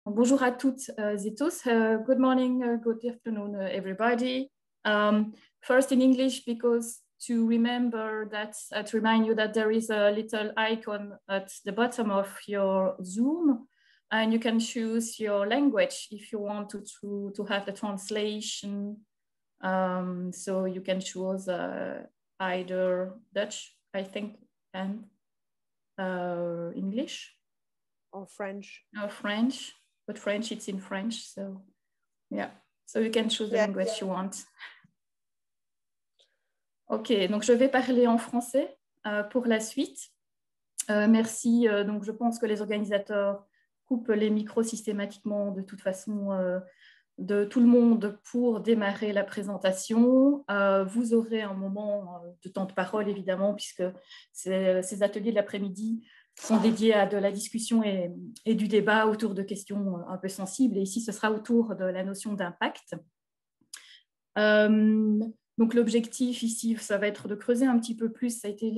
Bonjour à toutes et tous. Good morning, good afternoon, everybody. First in English, because to remember that, to remind you that there is a little icon at the bottom of your Zoom, and you can choose your language if you want to have the translation. So you can choose either Dutch, I think, and English. Or French. Or French. But French, it's in French, so yeah. So you can choose the language you want. Ok, donc je vais parler en français pour la suite. Merci. Donc je pense que les organisateurs coupent les micros systématiquement de toute façon de tout le monde pour démarrer la présentation. Vous aurez un moment de temps de parole, évidemment, puisque ces ateliers de l'après-midi sont dédiés à de la discussion et du débat autour de questions un peu sensibles. Et ici, ce sera autour de la notion d'impact. Donc, l'objectif ici, ça va être de creuser un petit peu plus. Ça a été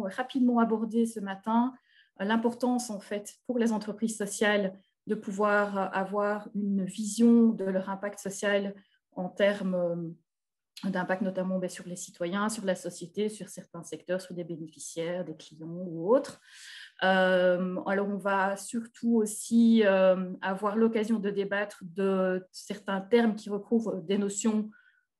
rapidement abordé ce matin. L'importance, en fait, pour les entreprises sociales de pouvoir avoir une vision de leur impact social en termes d'impact notamment sur les citoyens, sur la société, sur certains secteurs, sur des bénéficiaires, des clients ou autres. Alors, on va surtout aussi avoir l'occasion de débattre de certains termes qui recouvrent des notions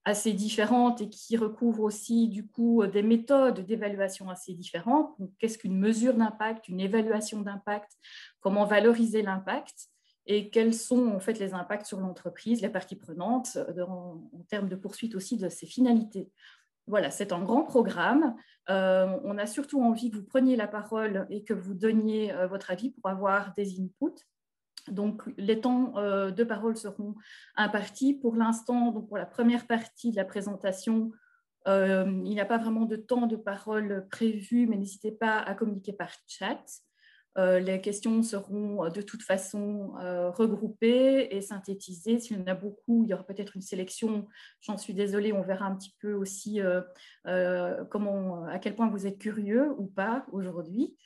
assez différentes et qui recouvrent aussi du coup des méthodes d'évaluation assez différentes. Qu'est-ce qu'une mesure d'impact, une évaluation d'impact, comment valoriser l'impact et quels sont en fait les impacts sur l'entreprise, les parties prenantes en termes de poursuite aussi de ses finalités. Voilà, c'est un grand programme. On a surtout envie que vous preniez la parole et que vous donniez votre avis pour avoir des inputs. Donc, les temps de parole seront impartis. Pour l'instant, donc pour la première partie de la présentation, il n'y a pas vraiment de temps de parole prévu, mais n'hésitez pas à communiquer par chat. Les questions seront de toute façon regroupées et synthétisées. S'il y en a beaucoup, il y aura peut-être une sélection. J'en suis désolée, on verra un petit peu aussi à quel point vous êtes curieux ou pas aujourd'hui.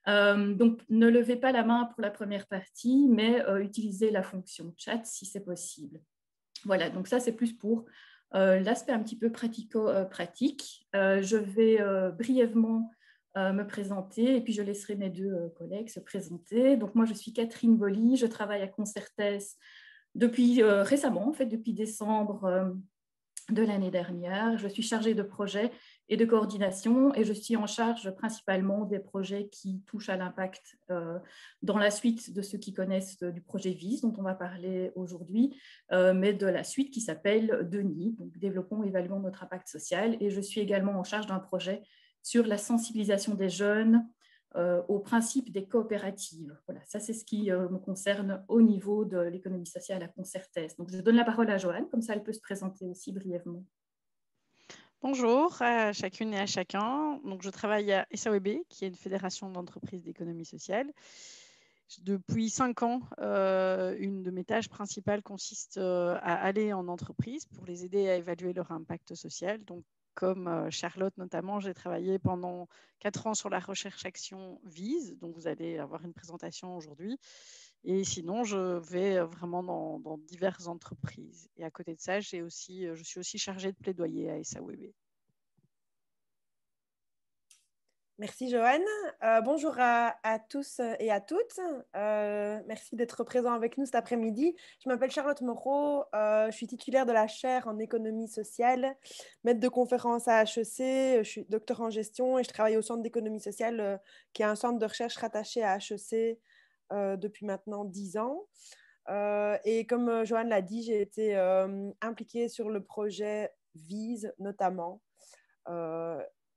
Donc, ne levez pas la main pour la première partie, mais utilisez la fonction chat si c'est possible. Voilà, donc ça, c'est plus pour l'aspect un petit peu pratico-pratique. Je vais brièvement me présenter et puis je laisserai mes deux collègues se présenter. Donc, moi, je suis Catherine Bolly, je travaille à Concertes depuis récemment, en fait, depuis décembre de l'année dernière. Je suis chargée de projet et de coordination et je suis en charge principalement des projets qui touchent à l'impact dans la suite de ceux qui connaissent du projet VIS dont on va parler aujourd'hui, mais de la suite qui s'appelle DENI, donc Développons et évaluons notre impact social. Et je suis également en charge d'un projet sur la sensibilisation des jeunes au principe des coopératives. Voilà, ça c'est ce qui me concerne au niveau de l'économie sociale à Concertes. Donc je donne la parole à Joanne, comme ça elle peut se présenter aussi brièvement. Bonjour à chacune et à chacun. Donc, je travaille à SAWB, qui est une fédération d'entreprises d'économie sociale. Depuis 5 ans, une de mes tâches principales consiste à aller en entreprise pour les aider à évaluer leur impact social. Donc, comme Charlotte notamment, j'ai travaillé pendant 4 ans sur la recherche-action VISE, dont vous allez avoir une présentation aujourd'hui. Et sinon, je vais vraiment dans diverses entreprises. Et à côté de ça, je suis aussi chargée de plaidoyer à SAWB. Merci Joanne. Bonjour à tous et à toutes. Merci d'être présents avec nous cet après-midi. Je m'appelle Charlotte Moreau. Je suis titulaire de la chaire en économie sociale, maître de conférence à HEC. Je suis docteur en gestion et je travaille au centre d'économie sociale, qui est un centre de recherche rattaché à HEC depuis maintenant 10 ans. Et comme Joanne l'a dit, j'ai été impliquée sur le projet VISE notamment.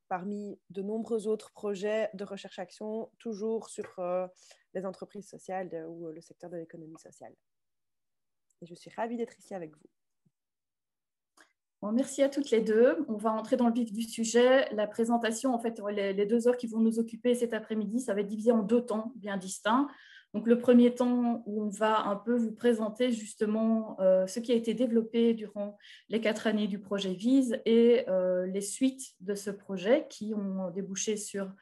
Parmi de nombreux autres projets de recherche-action, toujours sur les entreprises sociales ou le secteur de l'économie sociale. Et je suis ravie d'être ici avec vous. Bon, merci à toutes les deux. On va entrer dans le vif du sujet. La présentation, en fait, les 2 heures qui vont nous occuper cet après-midi, ça va être divisé en 2 temps bien distincts. Donc, le premier temps où on va un peu vous présenter justement ce qui a été développé durant les 4 années du projet VISE et les suites de ce projet qui ont débouché sur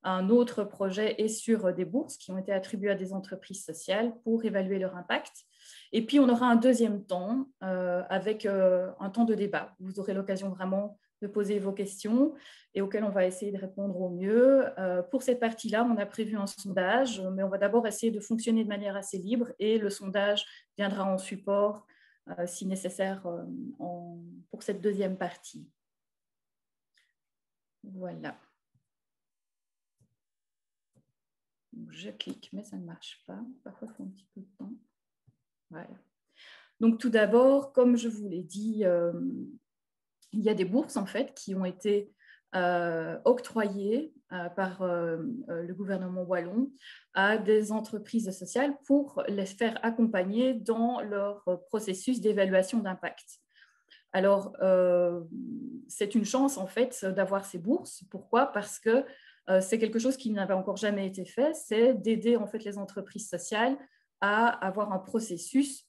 Un autre projet est sur des bourses qui ont été attribuées à des entreprises sociales pour évaluer leur impact. Et puis, on aura un deuxième temps avec un temps de débat. Vous aurez l'occasion vraiment de poser vos questions et auxquelles on va essayer de répondre au mieux. Pour cette partie-là, on a prévu un sondage, mais on va d'abord essayer de fonctionner de manière assez libre et le sondage viendra en support, si nécessaire, pour cette deuxième partie. Voilà. Je clique, mais ça ne marche pas. Parfois, il faut un petit peu de temps. Voilà. Donc, tout d'abord, comme je vous l'ai dit, il y a des bourses, en fait, qui ont été octroyées par le gouvernement wallon à des entreprises sociales pour les faire accompagner dans leur processus d'évaluation d'impact. Alors, c'est une chance, en fait, d'avoir ces bourses. Pourquoi? Parce que c'est quelque chose qui n'avait encore jamais été fait, c'est d'aider, en fait, les entreprises sociales à avoir un processus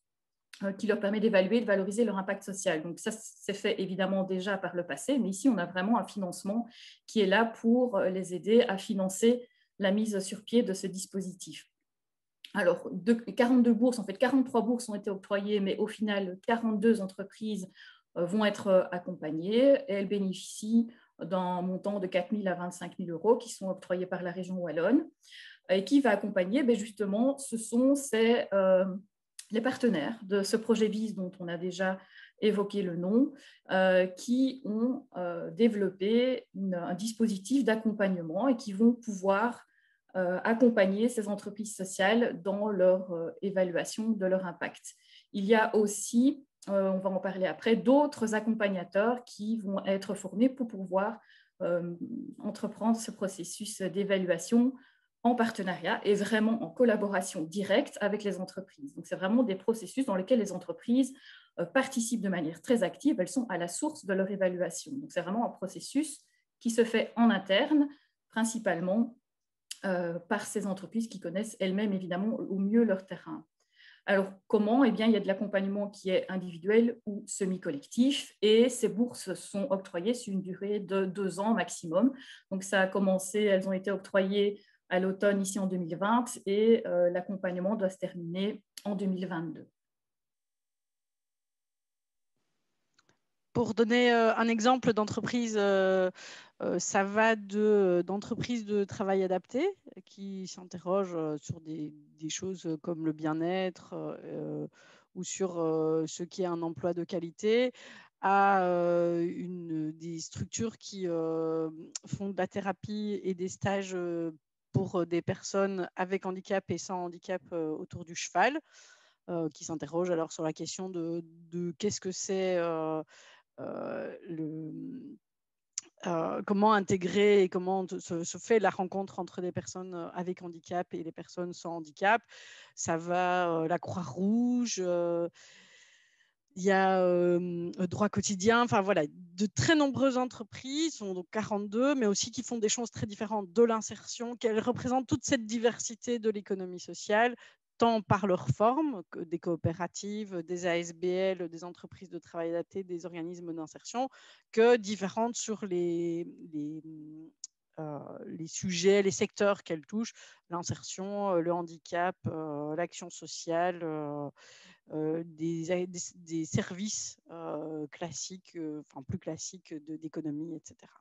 qui leur permet d'évaluer et de valoriser leur impact social. Donc ça, c'est fait évidemment déjà par le passé, mais ici, on a vraiment un financement qui est là pour les aider à financer la mise sur pied de ce dispositif. Alors, 42 bourses, en fait, 43 bourses ont été octroyées, mais au final, 42 entreprises vont être accompagnées et elles bénéficient d'un montant de 4 000 à 25 000 euros qui sont octroyés par la région wallonne. Et qui va accompagner, justement, ce sont les partenaires de ce projet VIS dont on a déjà évoqué le nom, qui ont développé un dispositif d'accompagnement et qui vont pouvoir accompagner ces entreprises sociales dans leur évaluation de leur impact. Il y a aussi, on va en parler après, d'autres accompagnateurs qui vont être formés pour pouvoir entreprendre ce processus d'évaluation en partenariat et vraiment en collaboration directe avec les entreprises. Donc, c'est vraiment des processus dans lesquels les entreprises participent de manière très active. Elles sont à la source de leur évaluation. Donc, c'est vraiment un processus qui se fait en interne, principalement par ces entreprises qui connaissent elles-mêmes, évidemment, au mieux leur terrain. Alors, comment? Eh bien, il y a de l'accompagnement qui est individuel ou semi-collectif et ces bourses sont octroyées sur une durée de 2 ans maximum. Donc, ça a commencé, elles ont été octroyées à l'automne ici en 2020 et l'accompagnement doit se terminer en 2022. Pour donner un exemple d'entreprise, ça va d'entreprises de travail adapté qui s'interrogent sur des choses comme le bien-être ou sur ce qui est un emploi de qualité, à des structures qui font de la thérapie et des stages pour des personnes avec handicap et sans handicap autour du cheval, qui s'interrogent alors sur la question de qu'est-ce que c'est comment intégrer et comment se fait la rencontre entre des personnes avec handicap et les personnes sans handicap. Ça va la Croix-Rouge, il y a Droit quotidien, enfin voilà, de très nombreuses entreprises, sont donc 42, mais aussi qui font des choses très différentes de l'insertion, qu'elles représentent toute cette diversité de l'économie sociale, tant par leur forme, que des coopératives, des ASBL, des entreprises de travail adapté, des organismes d'insertion, que différentes sur les sujets, les secteurs qu'elles touchent, l'insertion, le handicap, l'action sociale, des services classiques, enfin plus classiques d'économie, etc.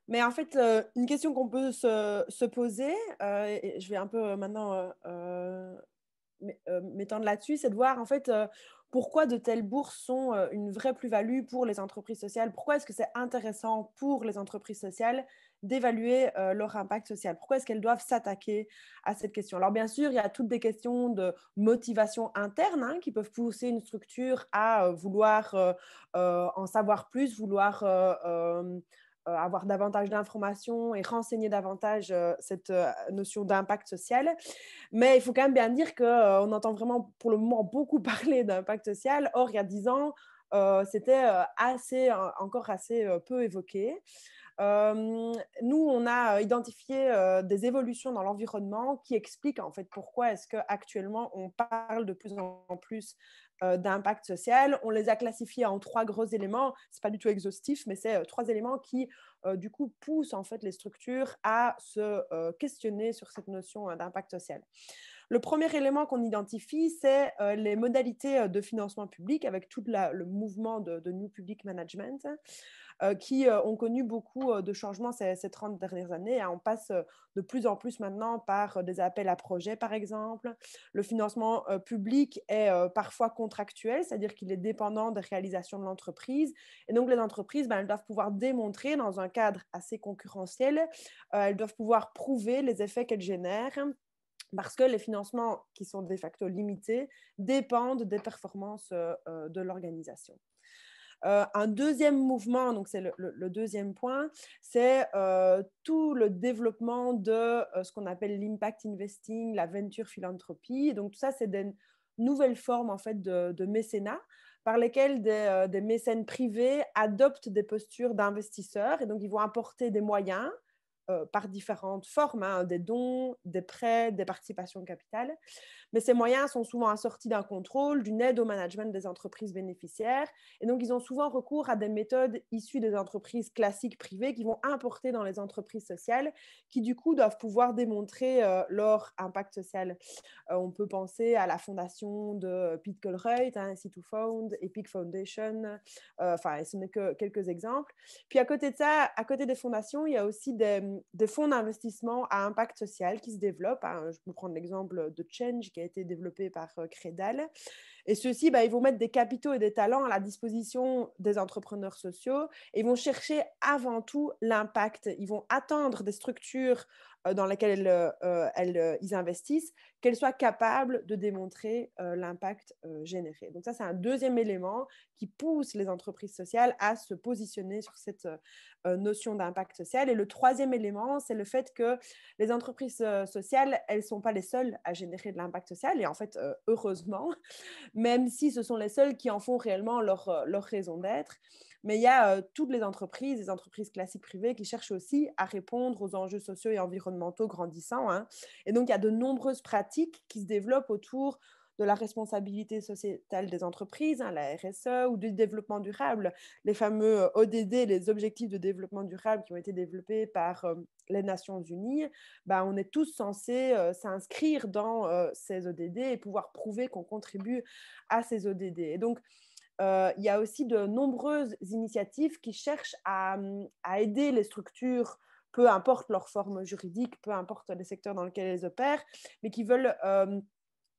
Mais en fait, une question qu'on peut se poser, et je vais un peu maintenant m'étendre là-dessus, c'est de voir en fait pourquoi de telles bourses sont une vraie plus-value pour les entreprises sociales. Pourquoi est-ce que c'est intéressant pour les entreprises sociales d'évaluer leur impact social? Pourquoi est-ce qu'elles doivent s'attaquer à cette question? Alors bien sûr, il y a toutes des questions de motivation interne qui peuvent pousser une structure à vouloir en savoir plus, vouloir avoir davantage d'informations et renseigner davantage cette notion d'impact social. Mais il faut quand même bien dire qu'on entend vraiment pour le moment beaucoup parler d'impact social. Or, il y a 10 ans, c'était encore assez peu évoqué. Nous, on a identifié des évolutions dans l'environnement qui expliquent en fait pourquoi est-ce qu'actuellement on parle de plus en plus d'impact social. On les a classifiés en 3 gros éléments. Ce n'est pas du tout exhaustif, mais c'est 3 éléments qui, du coup, poussent en fait les structures à se questionner sur cette notion d'impact social. Le premier élément qu'on identifie, c'est les modalités de financement public avec tout le mouvement de New Public Management qui ont connu beaucoup de changements ces 30 dernières années. On passe de plus en plus maintenant par des appels à projets, par exemple. Le financement public est parfois contractuel, c'est-à-dire qu'il est dépendant des réalisations de l'entreprise. Et donc, les entreprises, elles doivent pouvoir démontrer dans un cadre assez concurrentiel, elles doivent pouvoir prouver les effets qu'elles génèrent, parce que les financements qui sont de facto limités dépendent des performances de l'organisation. Un deuxième mouvement, donc c'est le deuxième point, c'est tout le développement de ce qu'on appelle l'impact investing, la venture philanthropie. Donc tout ça, c'est des nouvelles formes en fait de mécénat par lesquelles des mécènes privés adoptent des postures d'investisseurs et donc ils vont apporter des moyens par différentes formes, des dons, des prêts, des participations de capital. Mais ces moyens sont souvent assortis d'un contrôle, d'une aide au management des entreprises bénéficiaires. Et donc, ils ont souvent recours à des méthodes issues des entreprises classiques privées qui vont importer dans les entreprises sociales, qui du coup doivent pouvoir démontrer leur impact social. On peut penser à la fondation de Pete Colruyt, C2Found, Epic Foundation, ce n'est que quelques exemples. Puis à côté de ça, à côté des fondations, il y a aussi des fonds d'investissement à impact social qui se développent. Je peux prendre l'exemple de Change qui a été développé par Credal. Et ceux-ci, ils vont mettre des capitaux et des talents à la disposition des entrepreneurs sociaux et ils vont chercher avant tout l'impact. Ils vont attendre des structures dans lesquelles ils investissent, qu'elles soient capables de démontrer l'impact généré. Donc ça, c'est un deuxième élément qui pousse les entreprises sociales à se positionner sur cette notion d'impact social. Et le troisième élément, c'est le fait que les entreprises sociales, elles ne sont pas les seules à générer de l'impact social. Et en fait, heureusement, même si ce sont les seuls qui en font réellement leur raison d'être. Mais il y a toutes les entreprises classiques privées qui cherchent aussi à répondre aux enjeux sociaux et environnementaux grandissants. Et donc, il y a de nombreuses pratiques qui se développent autour de la responsabilité sociétale des entreprises, la RSE, ou du développement durable. Les fameux ODD, les objectifs de développement durable qui ont été développés par les Nations Unies, on est tous censés s'inscrire dans ces ODD et pouvoir prouver qu'on contribue à ces ODD. Et donc, il y a aussi de nombreuses initiatives qui cherchent à aider les structures, peu importe leur forme juridique, peu importe les secteurs dans lesquels elles opèrent, mais qui veulent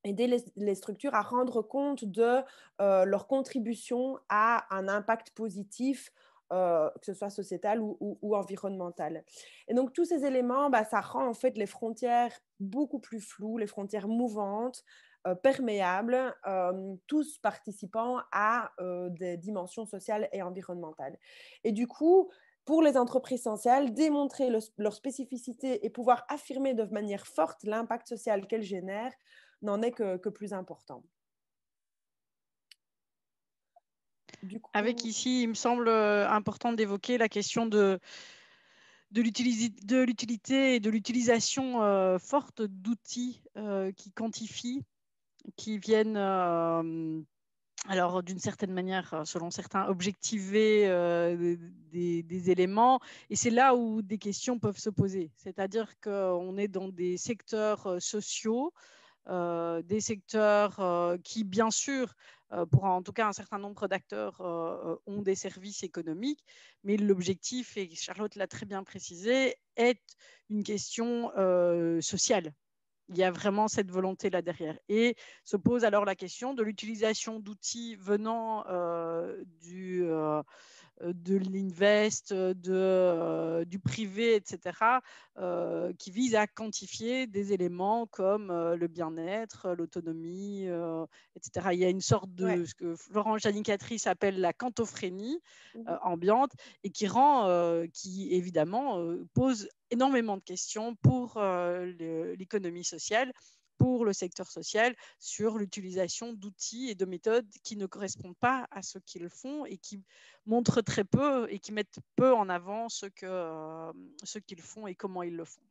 aider les structures à rendre compte de leur contribution à un impact positif, que ce soit sociétal ou environnemental. Et donc, tous ces éléments, ça rend en fait les frontières beaucoup plus floues, les frontières mouvantes, perméables, tous participant à des dimensions sociales et environnementales. Et du coup, pour les entreprises sociales, démontrer leur spécificité et pouvoir affirmer de manière forte l'impact social qu'elles génèrent n'en est que plus important. Du coup... Avec ici, il me semble important d'évoquer la question de l'utilité et de l'utilisation forte d'outils qui quantifient, qui viennent, alors d'une certaine manière, selon certains, objectiver des éléments. Et c'est là où des questions peuvent se poser. C'est-à-dire qu'on est dans des secteurs sociaux, des secteurs qui, bien sûr, pour en tout cas un certain nombre d'acteurs, ont des services économiques, mais l'objectif, et Charlotte l'a très bien précisé, est une question sociale. Il y a vraiment cette volonté-là derrière. Et se pose alors la question de l'utilisation d'outils venant de l'invest, du privé, etc., qui visent à quantifier des éléments comme le bien-être, l'autonomie, etc. Il y a une sorte de ce que Florence Janicatrice appelle la quantophrénie ambiante et qui évidemment pose énormément de questions pour l'économie sociale, pour le secteur social sur l'utilisation d'outils et de méthodes qui ne correspondent pas à ce qu'ils font et qui montrent très peu et qui mettent peu en avant ce qu'ils font et comment ils le font.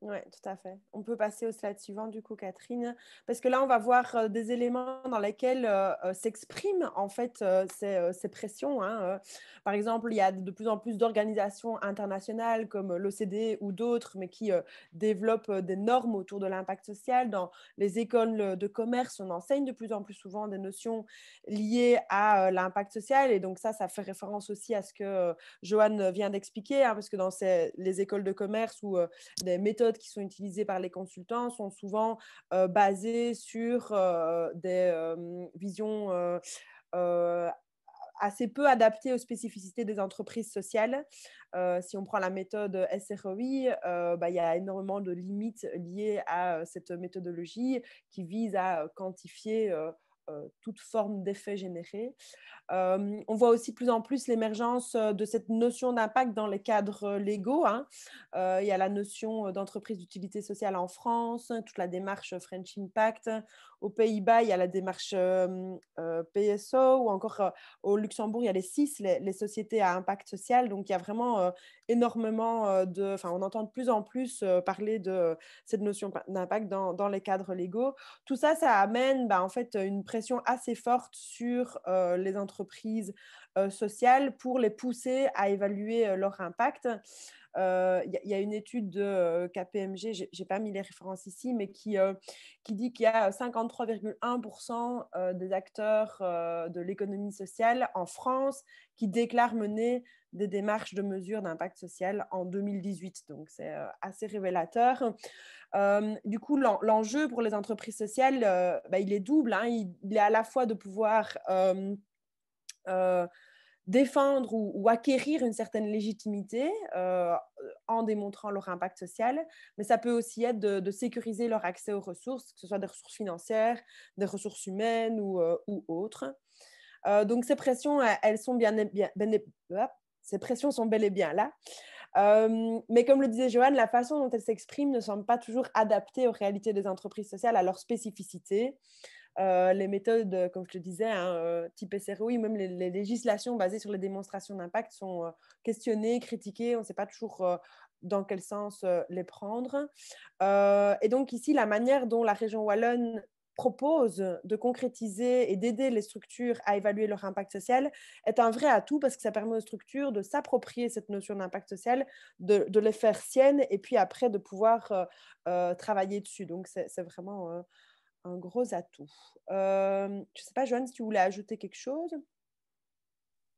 Oui, tout à fait. On peut passer au slide suivant, du coup, Catherine, parce que là, on va voir des éléments dans lesquels s'expriment, en fait, ces pressions. Hein. Par exemple, il y a de plus en plus d'organisations internationales comme l'OCDE ou d'autres, mais qui développent des normes autour de l'impact social. Dans les écoles de commerce, on enseigne de plus en plus souvent des notions liées à l'impact social. Et donc ça fait référence aussi à ce que Joanne vient d'expliquer, hein, parce que dans les écoles de commerce ou des méthodes qui sont utilisées par les consultants sont souvent basées sur des visions assez peu adaptées aux spécificités des entreprises sociales. Si on prend la méthode SROI, il y a énormément de limites liées à cette méthodologie qui vise à quantifier toute forme d'effet généré. On voit aussi de plus en plus l'émergence de cette notion d'impact dans les cadres légaux. Hein. Il y a la notion d'entreprise d'utilité sociale en France, toute la démarche French Impact. Aux Pays-Bas, il y a la démarche PSO, ou encore au Luxembourg, il y a les SIS, les sociétés à impact social. Donc, il y a vraiment énormément on entend de plus en plus parler de cette notion d'impact dans les cadres légaux. Tout ça, ça amène en fait une pression assez forte sur les entreprises sociales pour les pousser à évaluer leur impact. Il y a une étude de KPMG, je n'ai pas mis les références ici, mais qui dit qu'il y a 53,1% des acteurs de l'économie sociale en France qui déclarent mener des démarches de mesure d'impact social en 2018. Donc, c'est assez révélateur. Du coup, l'enjeu pour les entreprises sociales, il est double. Hein. Il est à la fois de pouvoir défendre ou acquérir une certaine légitimité en démontrant leur impact social, mais ça peut aussi être de sécuriser leur accès aux ressources, que ce soit des ressources financières, des ressources humaines ou autres. Donc, ces pressions, elles sont ces pressions sont bel et bien là. Mais comme le disait Joanne, la façon dont elles s'expriment ne semble pas toujours adaptée aux réalités des entreprises sociales, à leurs spécificités. Les méthodes, comme je te disais, type SROI, même les législations basées sur les démonstrations d'impact sont questionnées, critiquées. On ne sait pas toujours dans quel sens les prendre. Et donc ici, la manière dont la région wallonne propose de concrétiser et d'aider les structures à évaluer leur impact social est un vrai atout, parce que ça permet aux structures de s'approprier cette notion d'impact social, de les faire siennes et puis après de pouvoir travailler dessus. Donc, c'est vraiment un gros atout. Je ne sais pas, Joanne, si tu voulais ajouter quelque chose.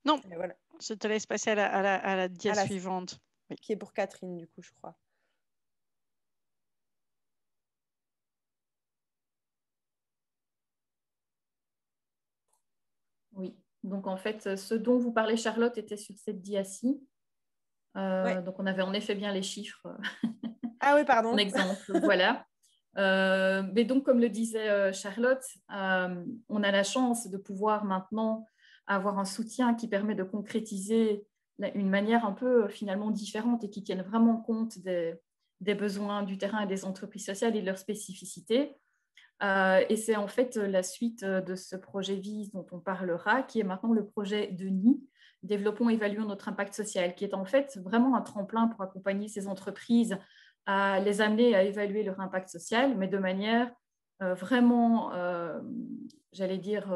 Non, voilà. Je te laisse passer à la dia suivante. Oui. Qui est pour Catherine, du coup, je crois. Oui, donc en fait, ce dont vous parlez, Charlotte, était sur cette dia-ci. Ouais. Donc, on avait en effet bien les chiffres. Ah oui, pardon. En exemple, voilà. Mais donc, comme le disait Charlotte, on a la chance de pouvoir maintenant avoir un soutien qui permet de concrétiser une manière un peu finalement différente et qui tienne vraiment compte des besoins du terrain et des entreprises sociales et de leurs spécificités. Et c'est en fait la suite de ce projet VISE dont on parlera, qui est maintenant le projet DENI, Développons et évaluons notre impact social, qui est en fait vraiment un tremplin pour accompagner ces entreprises à les amener à évaluer leur impact social, mais de manière vraiment, j'allais dire,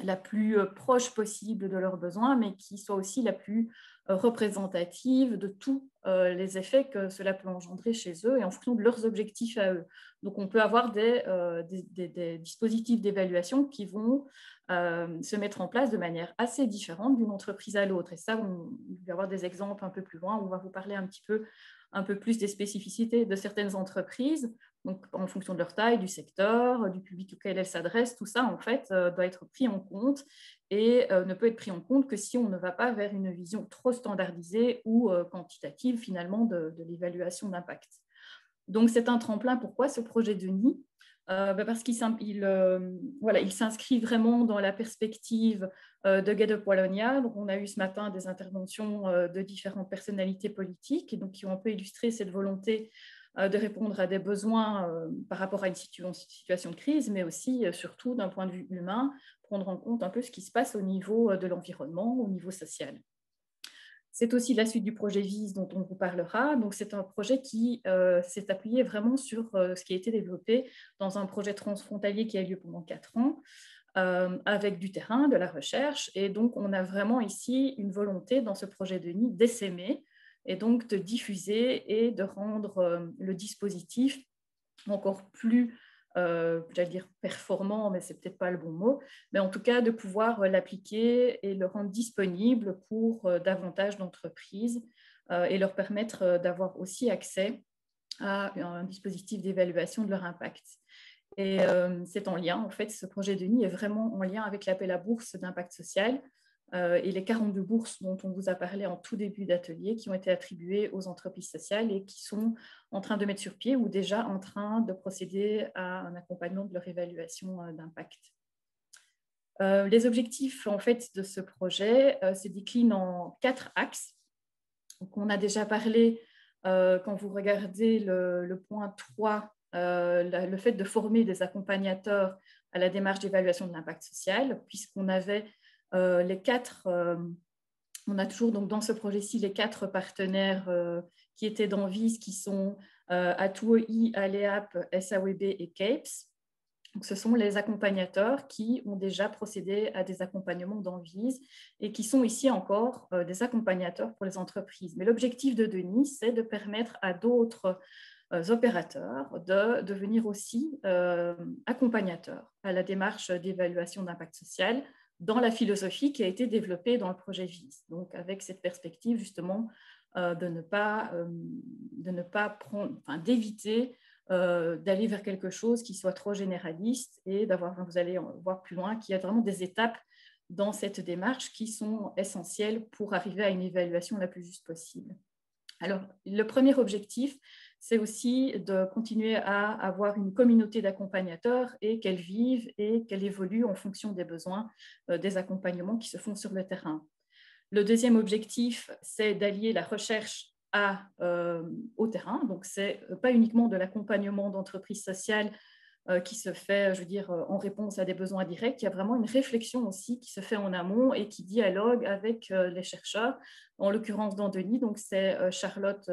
la plus proche possible de leurs besoins, mais qui soit aussi la plus représentative de tous les effets que cela peut engendrer chez eux et en fonction de leurs objectifs à eux. Donc, on peut avoir des dispositifs d'évaluation qui vont se mettre en place de manière assez différente d'une entreprise à l'autre. Et ça, on va avoir des exemples un peu plus loin où on va vous parler un peu plus des spécificités de certaines entreprises, donc en fonction de leur taille, du secteur, du public auquel elles s'adressent, tout ça en fait doit être pris en compte et ne peut être pris en compte que si on ne va pas vers une vision trop standardisée ou quantitative finalement de l'évaluation d'impact. Donc c'est un tremplin. Pourquoi ce projet DENI ? Parce qu'il s'inscrit vraiment dans la perspective de Get Up Wallonia. Donc, on a eu ce matin des interventions de différentes personnalités politiques et donc, qui ont un peu illustré cette volonté de répondre à des besoins par rapport à une situation de crise, mais aussi, surtout d'un point de vue humain, prendre en compte un peu ce qui se passe au niveau de l'environnement, au niveau social. C'est aussi la suite du projet VISE dont on vous parlera. Donc, c'est un projet qui s'est appuyé vraiment sur ce qui a été développé dans un projet transfrontalier qui a eu lieu pendant 4 ans, avec du terrain, de la recherche. Et donc, on a vraiment ici une volonté dans ce projet de nid d'essaimer et donc de diffuser et de rendre le dispositif encore plus, j'allais dire performant, mais c'est peut-être pas le bon mot, mais en tout cas de pouvoir l'appliquer et le rendre disponible pour davantage d'entreprises et leur permettre d'avoir aussi accès à un dispositif d'évaluation de leur impact. Et c'est en lien, en fait, ce projet de nid est vraiment en lien avec l'appel à bourse d'impact social et les 42 bourses dont on vous a parlé en tout début d'atelier qui ont été attribuées aux entreprises sociales et qui sont en train de mettre sur pied ou déjà en train de procéder à un accompagnement de leur évaluation d'impact. Les objectifs en fait, de ce projet se déclinent en 4 axes. Donc, on a déjà parlé, quand vous regardez le point 3, le fait de former des accompagnateurs à la démarche d'évaluation de l'impact social, puisqu'on avait les 4, on a toujours donc dans ce projet-ci les 4 partenaires qui étaient dans VISE, qui sont Atuoi, Aleap, SAWB et CAPES. Donc, ce sont les accompagnateurs qui ont déjà procédé à des accompagnements dans VISE et qui sont ici encore des accompagnateurs pour les entreprises. Mais l'objectif de Denis, c'est de permettre à d'autres opérateurs de devenir aussi accompagnateurs à la démarche d'évaluation d'impact social dans la philosophie qui a été développée dans le projet VISE. Donc, avec cette perspective justement de ne pas prendre, enfin, d'éviter d'aller vers quelque chose qui soit trop généraliste et d'avoir, vous allez voir plus loin, qu'il y a vraiment des étapes dans cette démarche qui sont essentielles pour arriver à une évaluation la plus juste possible. Alors, le premier objectif, c'est aussi de continuer à avoir une communauté d'accompagnateurs et qu'elle vive et qu'elle évolue en fonction des besoins des accompagnements qui se font sur le terrain. Le deuxième objectif, c'est d'allier la recherche au terrain. Donc, ce n'est pas uniquement de l'accompagnement d'entreprises sociales qui se fait, je veux dire, en réponse à des besoins directs. Il y a vraiment une réflexion aussi qui se fait en amont et qui dialogue avec les chercheurs. En l'occurrence, dans Denis, donc c'est Charlotte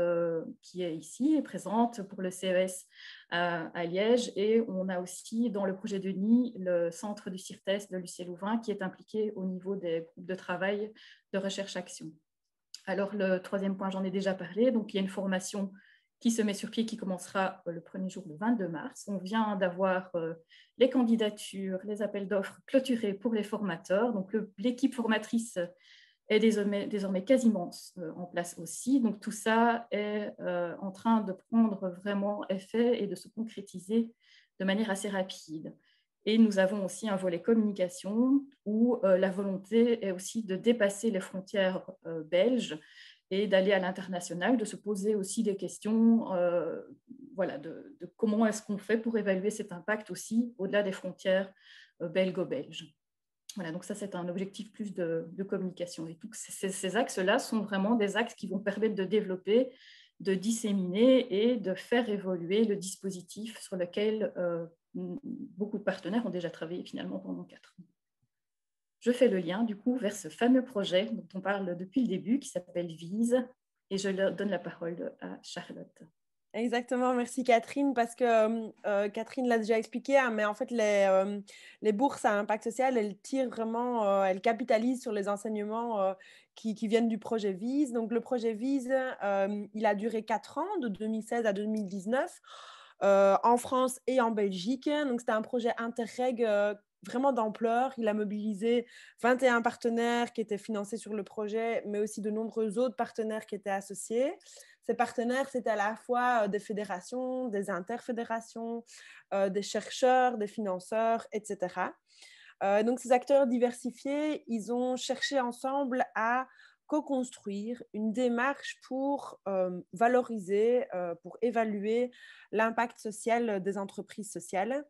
qui est ici, présente pour le CES à Liège. Et on a aussi dans le projet Denis le centre du CIRTES de Lucien Louvain qui est impliqué au niveau des groupes de travail de recherche-action. Alors, le troisième point, j'en ai déjà parlé. Donc, il y a une formation qui se met sur pied, qui commencera le premier jour, le 22 mars. On vient d'avoir les candidatures, les appels d'offres clôturés pour les formateurs. Donc, l'équipe formatrice est désormais quasiment en place aussi. Donc, tout ça est en train de prendre vraiment effet et de se concrétiser de manière assez rapide. Et nous avons aussi un volet communication où la volonté est aussi de dépasser les frontières belges et d'aller à l'international, de se poser aussi des questions voilà, de comment est-ce qu'on fait pour évaluer cet impact aussi au-delà des frontières belgo-belges. Voilà, donc ça, c'est un objectif plus de communication. Et tous ces axes-là sont vraiment des axes qui vont permettre de développer, de disséminer et de faire évoluer le dispositif sur lequel beaucoup de partenaires ont déjà travaillé finalement pendant 4 ans. Je fais le lien du coup vers ce fameux projet dont on parle depuis le début qui s'appelle VISE et je leur donne la parole à Charlotte. Exactement, merci Catherine, parce que Catherine l'a déjà expliqué, hein, mais en fait les bourses à impact social, elles tirent vraiment, elles capitalisent sur les enseignements qui viennent du projet VISE. Donc le projet VISE, il a duré 4 ans, de 2016 à 2019, en France et en Belgique. Donc c'était un projet Interreg vraiment d'ampleur. Il a mobilisé 21 partenaires qui étaient financés sur le projet, mais aussi de nombreux autres partenaires qui étaient associés. Ces partenaires, c'était à la fois des fédérations, des interfédérations, des chercheurs, des financeurs, etc. Donc, ces acteurs diversifiés, ils ont cherché ensemble à co-construire une démarche pour valoriser, pour évaluer l'impact social des entreprises sociales.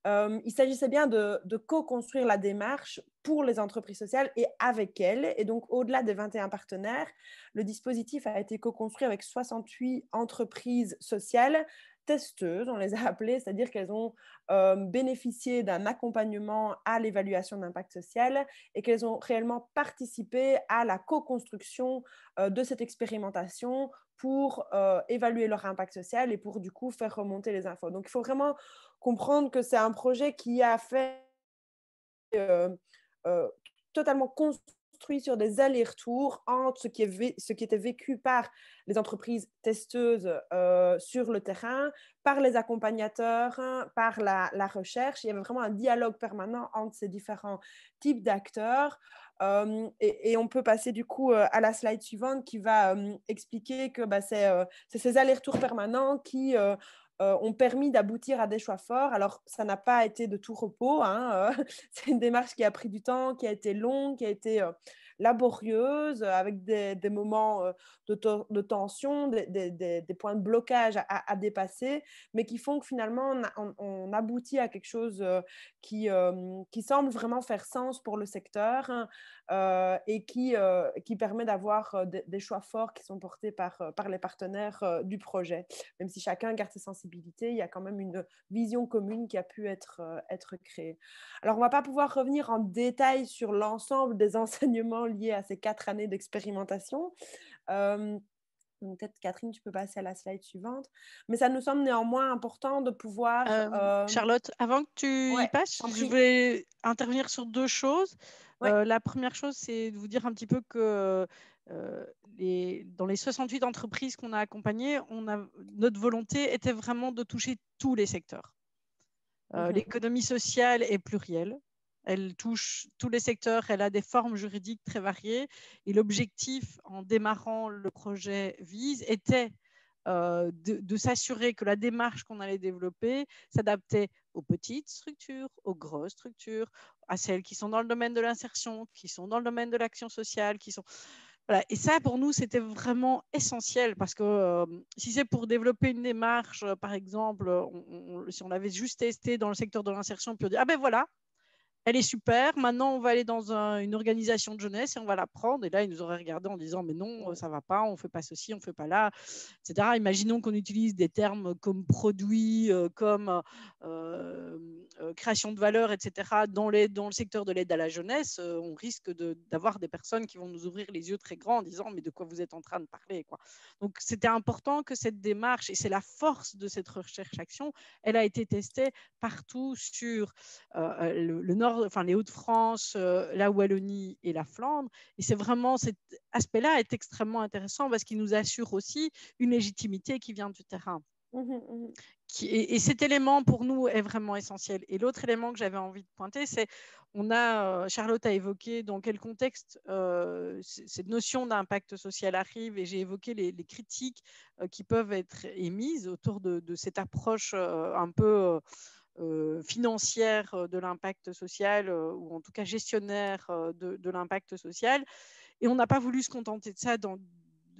Il s'agissait bien de co-construire la démarche pour les entreprises sociales et avec elles. Et donc, au-delà des 21 partenaires, le dispositif a été co-construit avec 68 entreprises sociales testeuses, on les a appelées, c'est-à-dire qu'elles ont bénéficié d'un accompagnement à l'évaluation d'impact social et qu'elles ont réellement participé à la co-construction de cette expérimentation pour évaluer leur impact social et pour du coup faire remonter les infos. Donc, il faut vraiment comprendre que c'est un projet qui a fait totalement construit sur des allers-retours entre ce qui était vécu par les entreprises testeuses sur le terrain, par les accompagnateurs, par la recherche. Il y avait vraiment un dialogue permanent entre ces différents types d'acteurs. Et on peut passer du coup à la slide suivante qui va expliquer que c'est ces allers-retours permanents qui ont permis d'aboutir à des choix forts. Alors, ça n'a pas été de tout repos. C'est une démarche qui a pris du temps, qui a été longue, qui a été laborieuse, avec des moments de tension, des points de blocage à dépasser, mais qui font que finalement, on aboutit à quelque chose qui semble vraiment faire sens pour le secteur et qui permet d'avoir des choix forts qui sont portés par les partenaires du projet. Même si chacun garde ses sensibilités, il y a quand même une vision commune qui a pu être créée. Alors, on ne va pas pouvoir revenir en détail sur l'ensemble des enseignements liés à ces 4 années d'expérimentation. Peut-être, Catherine, tu peux passer à la slide suivante. Mais ça nous semble néanmoins important de pouvoir… Charlotte, avant que tu y passes, je voulais intervenir sur 2 choses. La première chose, c'est de vous dire un petit peu que dans les 68 entreprises qu'on a accompagnées, notre volonté était vraiment de toucher tous les secteurs. L'économie sociale est plurielle. Elle touche tous les secteurs, elle a des formes juridiques très variées. Et l'objectif, en démarrant le projet VISE, était de s'assurer que la démarche qu'on allait développer s'adaptait aux petites structures, aux grosses structures, à celles qui sont dans le domaine de l'insertion, qui sont dans le domaine de l'action sociale, qui sont… Voilà. Et ça, pour nous, c'était vraiment essentiel parce que si c'est pour développer une démarche, par exemple, si on l'avait juste testé dans le secteur de l'insertion, puis on dit, ah ben voilà, elle est super, maintenant on va aller dans une organisation de jeunesse et on va la prendre. Et là, ils nous auraient regardé en disant, mais non, ça ne va pas, on ne fait pas ceci, on ne fait pas là, etc. Imaginons qu'on utilise des termes comme produit, comme création de valeur, etc. Dans le secteur de l'aide à la jeunesse, on risque d'avoir des personnes qui vont nous ouvrir les yeux très grands en disant, mais de quoi vous êtes en train de parler, quoi. Donc, c'était important que cette démarche, et c'est la force de cette recherche-action, elle a été testée partout sur le nord, enfin les Hauts-de-France, la Wallonie et la Flandre. Et c'est vraiment cet aspect-là est extrêmement intéressant parce qu'il nous assure aussi une légitimité qui vient du terrain. Et cet élément pour nous est vraiment essentiel. Et l'autre élément que j'avais envie de pointer, c'est Charlotte a évoqué dans quel contexte cette notion d'impact social arrive, et j'ai évoqué les critiques qui peuvent être émises autour de cette approche un peu financière de l'impact social, ou en tout cas gestionnaire de l'impact social. Et on n'a pas voulu se contenter de ça.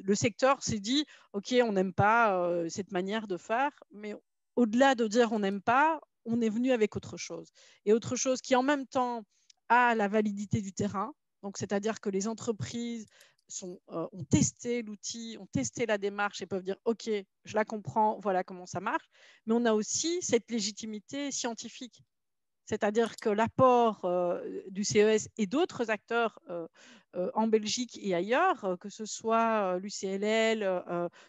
Le secteur s'est dit, OK, on n'aime pas cette manière de faire, mais au-delà de dire on n'aime pas, on est venu avec autre chose. Et autre chose qui en même temps a la validité du terrain. Donc, c'est-à-dire que les entreprises ont testé l'outil, ont testé la démarche et peuvent dire, OK, je la comprends, voilà comment ça marche. Mais on a aussi cette légitimité scientifique. C'est-à-dire que l'apport du CES et d'autres acteurs en Belgique et ailleurs, que ce soit l'UCLL,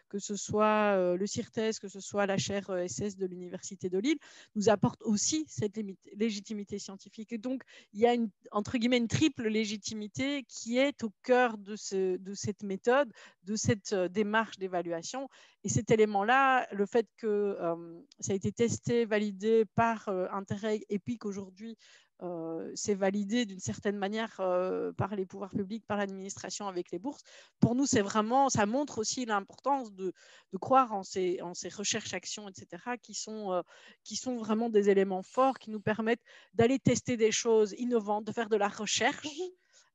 que ce soit le CIRTES, que ce soit la chaire SS de l'Université de Lille, nous apporte aussi cette légitimité scientifique. Et donc, il y a entre guillemets une triple légitimité qui est au cœur de cette méthode, de cette démarche d'évaluation. Et cet élément-là, le fait que ça a été testé, validé par Interreg, et puis qu'aujourd'hui, c'est validé d'une certaine manière par les pouvoirs publics, par l'administration avec les bourses, pour nous, c'est vraiment, ça montre aussi l'importance de croire en ces recherches-actions, etc., qui sont vraiment des éléments forts qui nous permettent d'aller tester des choses innovantes, de faire de la recherche.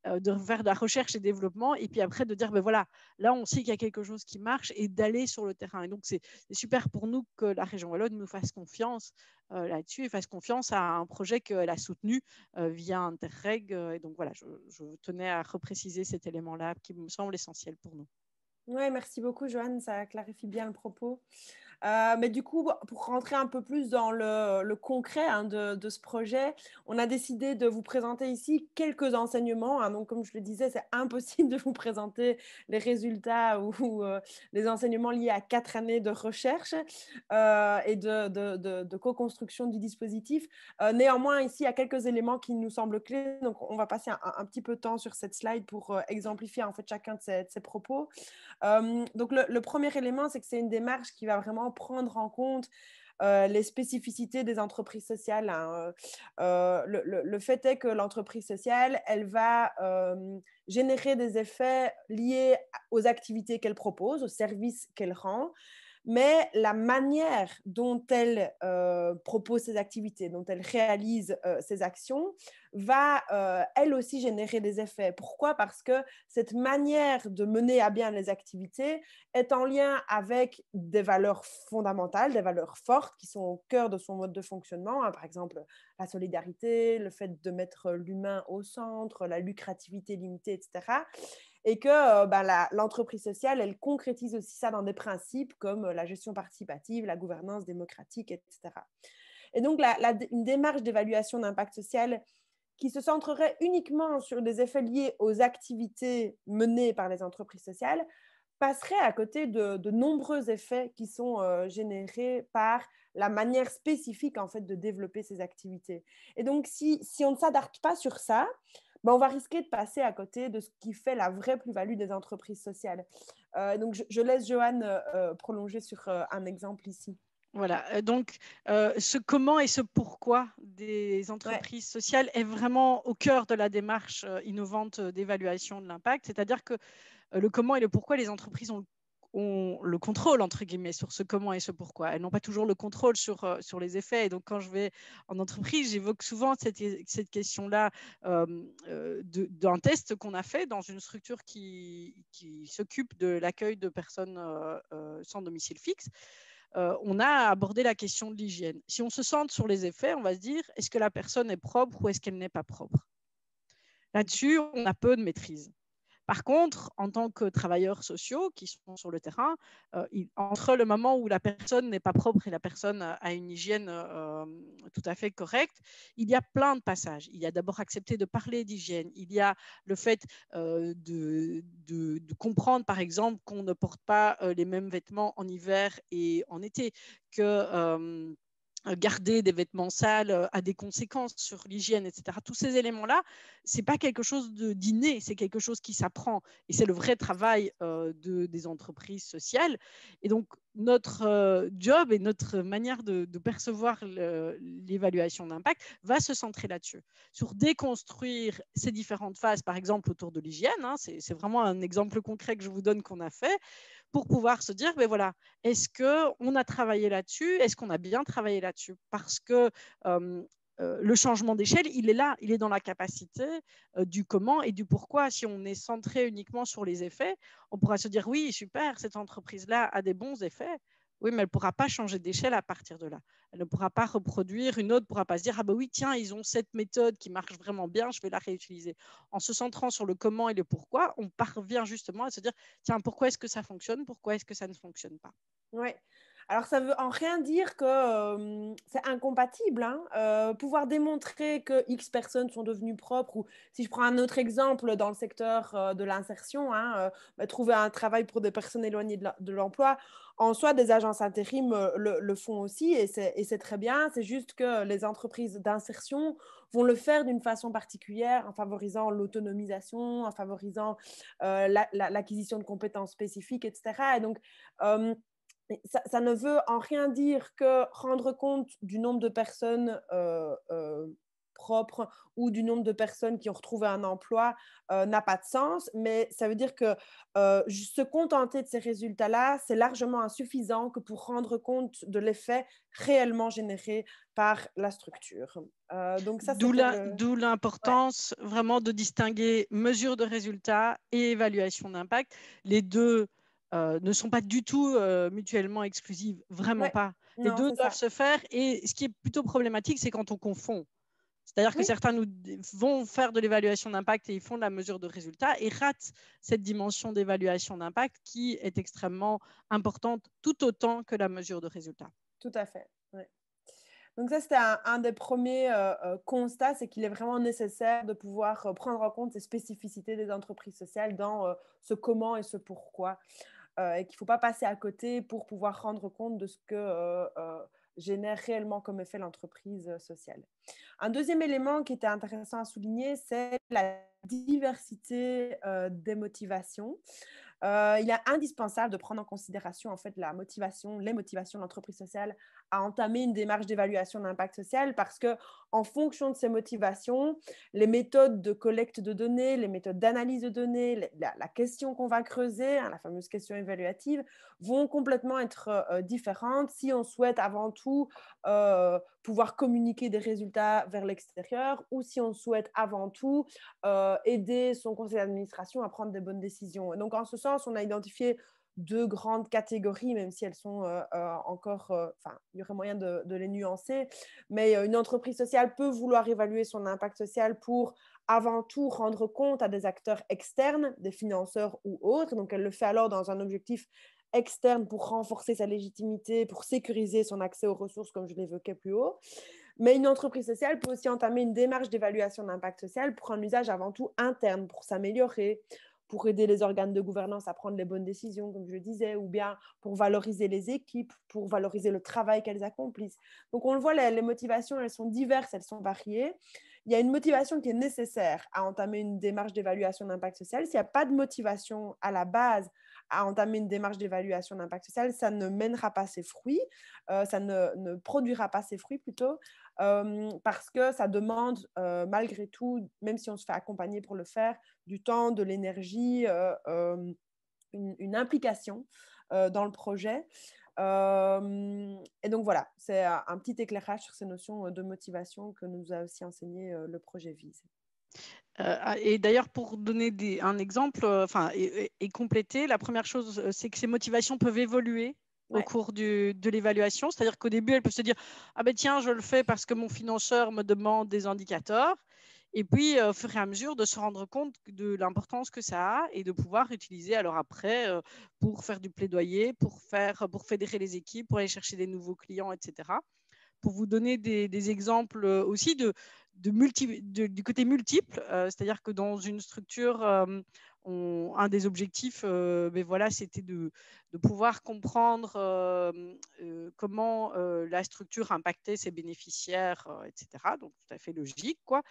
de faire de la recherche et développement, et puis après de dire, ben voilà, là on sait qu'il y a quelque chose qui marche, et d'aller sur le terrain. Et donc c'est super pour nous que la région Wallonne nous fasse confiance là-dessus, et fasse confiance à un projet qu'elle a soutenu via Interreg. Et donc voilà, je tenais à repréciser cet élément-là qui me semble essentiel pour nous. Oui, merci beaucoup, Joanne, ça clarifie bien le propos. Mais du coup, pour rentrer un peu plus dans le concret de ce projet, on a décidé de vous présenter ici quelques enseignements. Hein. Donc, comme je le disais, c'est impossible de vous présenter les résultats ou les enseignements liés à 4 années de recherche et de co-construction du dispositif. Néanmoins, ici, il y a quelques éléments qui nous semblent clés. Donc, on va passer un petit peu de temps sur cette slide pour exemplifier en fait chacun de ces propos. Donc, le premier élément, c'est que c'est une démarche qui va vraiment prendre en compte les spécificités des entreprises sociales. Hein. Le fait est que l'entreprise sociale, elle va générer des effets liés aux activités qu'elle propose, aux services qu'elle rend, mais la manière dont elle propose ses activités, dont elle réalise ses actions, va elle aussi générer des effets. Pourquoi ? Parce que cette manière de mener à bien les activités est en lien avec des valeurs fondamentales, des valeurs fortes qui sont au cœur de son mode de fonctionnement, hein, par exemple la solidarité, le fait de mettre l'humain au centre, la lucrativité limitée, etc. Et que l'entreprise sociale, elle concrétise aussi ça dans des principes comme la gestion participative, la gouvernance démocratique, etc. Et donc, une démarche d'évaluation d'impact social qui se centrerait uniquement sur des effets liés aux activités menées par les entreprises sociales passerait à côté de nombreux effets qui sont générés par la manière spécifique en fait, de développer ces activités. Et donc, si on ne s'adapte pas sur ça, on va risquer de passer à côté de ce qui fait la vraie plus-value des entreprises sociales. Donc, je laisse Joanne prolonger sur un exemple ici. Voilà, donc ce comment et ce pourquoi des entreprises sociales est vraiment au cœur de la démarche innovante d'évaluation de l'impact, c'est-à-dire que le comment et le pourquoi, les entreprises ont le contrôle, entre guillemets, sur ce comment et ce pourquoi. Elles n'ont pas toujours le contrôle sur les effets. Et donc, quand je vais en entreprise, j'évoque souvent cette question-là d'un test qu'on a fait dans une structure qui s'occupe de l'accueil de personnes sans domicile fixe. On a abordé la question de l'hygiène. Si on se centre sur les effets, on va se dire, est-ce que la personne est propre ou est-ce qu'elle n'est pas propre ? Là-dessus, on a peu de maîtrise. Par contre, en tant que travailleurs sociaux qui sont sur le terrain, entre le moment où la personne n'est pas propre et la personne a une hygiène tout à fait correcte, il y a plein de passages. Il y a d'abord accepter de parler d'hygiène. Il y a le fait de comprendre, par exemple, qu'on ne porte pas les mêmes vêtements en hiver et en été, que garder des vêtements sales a des conséquences sur l'hygiène, etc. Tous ces éléments-là, ce n'est pas quelque chose d'inné, c'est quelque chose qui s'apprend. Et c'est le vrai travail des entreprises sociales. Et donc, notre job et notre manière de percevoir l'évaluation d'impact va se centrer là-dessus, sur déconstruire ces différentes phases, par exemple autour de l'hygiène. Hein, c'est vraiment un exemple concret que je vous donne qu'on a fait, pour pouvoir se dire, ben voilà, est-ce qu'on a travaillé là-dessus? Est-ce qu'on a bien travaillé là-dessus? Parce que le changement d'échelle, il est là, il est dans la capacité du comment et du pourquoi. Si on est centré uniquement sur les effets, on pourra se dire, oui, super, cette entreprise-là a des bons effets. Oui, mais elle ne pourra pas changer d'échelle à partir de là. Elle ne pourra pas reproduire, une autre ne pourra pas se dire, ah ben oui, tiens, ils ont cette méthode qui marche vraiment bien, je vais la réutiliser. En se centrant sur le comment et le pourquoi, on parvient justement à se dire, tiens, pourquoi est-ce que ça fonctionne, pourquoi est-ce que ça ne fonctionne pas? Oui. Alors, ça veut en rien dire que c'est incompatible. Hein. Pouvoir démontrer que X personnes sont devenues propres, ou si je prends un autre exemple dans le secteur de l'insertion, hein, trouver un travail pour des personnes éloignées de l'emploi, en soi, des agences intérim le font aussi, et c'est très bien. C'est juste que les entreprises d'insertion vont le faire d'une façon particulière, en favorisant l'autonomisation, en favorisant l'acquisition de compétences spécifiques, etc. Et donc, ça ne veut en rien dire que rendre compte du nombre de personnes propres ou du nombre de personnes qui ont retrouvé un emploi n'a pas de sens, mais ça veut dire que se contenter de ces résultats-là, c'est largement insuffisant que pour rendre compte de l'effet réellement généré par la structure. Donc ça, D'où c'était le... d'où l'importance vraiment de distinguer mesure de résultat et évaluation d'impact. Les deux ne sont pas du tout mutuellement exclusives, vraiment Ouais, pas. Les non, deux c'est doivent ça. se faire, et ce qui est plutôt problématique, c'est quand on confond. C'est-à-dire que Oui, certains vont faire de l'évaluation d'impact et ils font de la mesure de résultat et ratent cette dimension d'évaluation d'impact qui est extrêmement importante tout autant que la mesure de résultat. tout à fait. Ouais. Donc ça, c'était un des premiers constats, c'est qu'il est vraiment nécessaire de pouvoir prendre en compte les spécificités des entreprises sociales dans ce comment et ce pourquoi. Et qu'il ne faut pas passer à côté pour pouvoir rendre compte de ce que génère réellement comme effet l'entreprise sociale. Un deuxième élément qui était intéressant à souligner, c'est la diversité des motivations. Il est indispensable de prendre en considération en fait les motivations de l'entreprise sociale à entamer une démarche d'évaluation d'impact social parce que en fonction de ces motivations, les méthodes de collecte de données, les méthodes d'analyse de données, la question qu'on va creuser, la fameuse question évaluative, vont complètement être différentes si on souhaite avant tout pouvoir communiquer des résultats vers l'extérieur ou si on souhaite avant tout aider son conseil d'administration à prendre des bonnes décisions. Et donc, en ce sens, on a identifié deux grandes catégories, même si elles sont encore, il y aurait moyen de les nuancer, mais une entreprise sociale peut vouloir évaluer son impact social pour avant tout rendre compte à des acteurs externes, des financeurs ou autres, donc elle le fait alors dans un objectif externe pour renforcer sa légitimité, pour sécuriser son accès aux ressources, comme je l'évoquais plus haut. Mais une entreprise sociale peut aussi entamer une démarche d'évaluation d'impact social pour un usage avant tout interne, pour s'améliorer, pour aider les organes de gouvernance à prendre les bonnes décisions, comme je le disais, ou bien pour valoriser les équipes, pour valoriser le travail qu'elles accomplissent. Donc, on le voit, les motivations, elles sont diverses, elles sont variées. Il y a une motivation qui est nécessaire à entamer une démarche d'évaluation d'impact social. S'il n'y a pas de motivation à la base à entamer une démarche d'évaluation d'impact social, ça ne mènera pas ses fruits, ça ne produira pas ses fruits plutôt, parce que ça demande malgré tout, même si on se fait accompagner pour le faire, du temps, de l'énergie, une implication dans le projet. Et donc voilà, c'est un petit éclairage sur ces notions de motivation que nous a aussi enseigné le projet VISE. Et d'ailleurs, pour donner un exemple et compléter, la première chose, c'est que ces motivations peuvent évoluer au cours de l'évaluation. C'est-à-dire qu'au début, elles peuvent se dire « Ah ben tiens, je le fais parce que mon financeur me demande des indicateurs ». Et puis, au fur et à mesure, de se rendre compte de l'importance que ça a et de pouvoir utiliser alors après pour faire du plaidoyer, pour fédérer les équipes, pour aller chercher des nouveaux clients, etc. Pour vous donner des exemples aussi du côté multiple, c'est-à-dire que dans une structure, un des objectifs, c'était de pouvoir comprendre comment la structure impactait ses bénéficiaires, etc. Donc, tout à fait logique, quoi.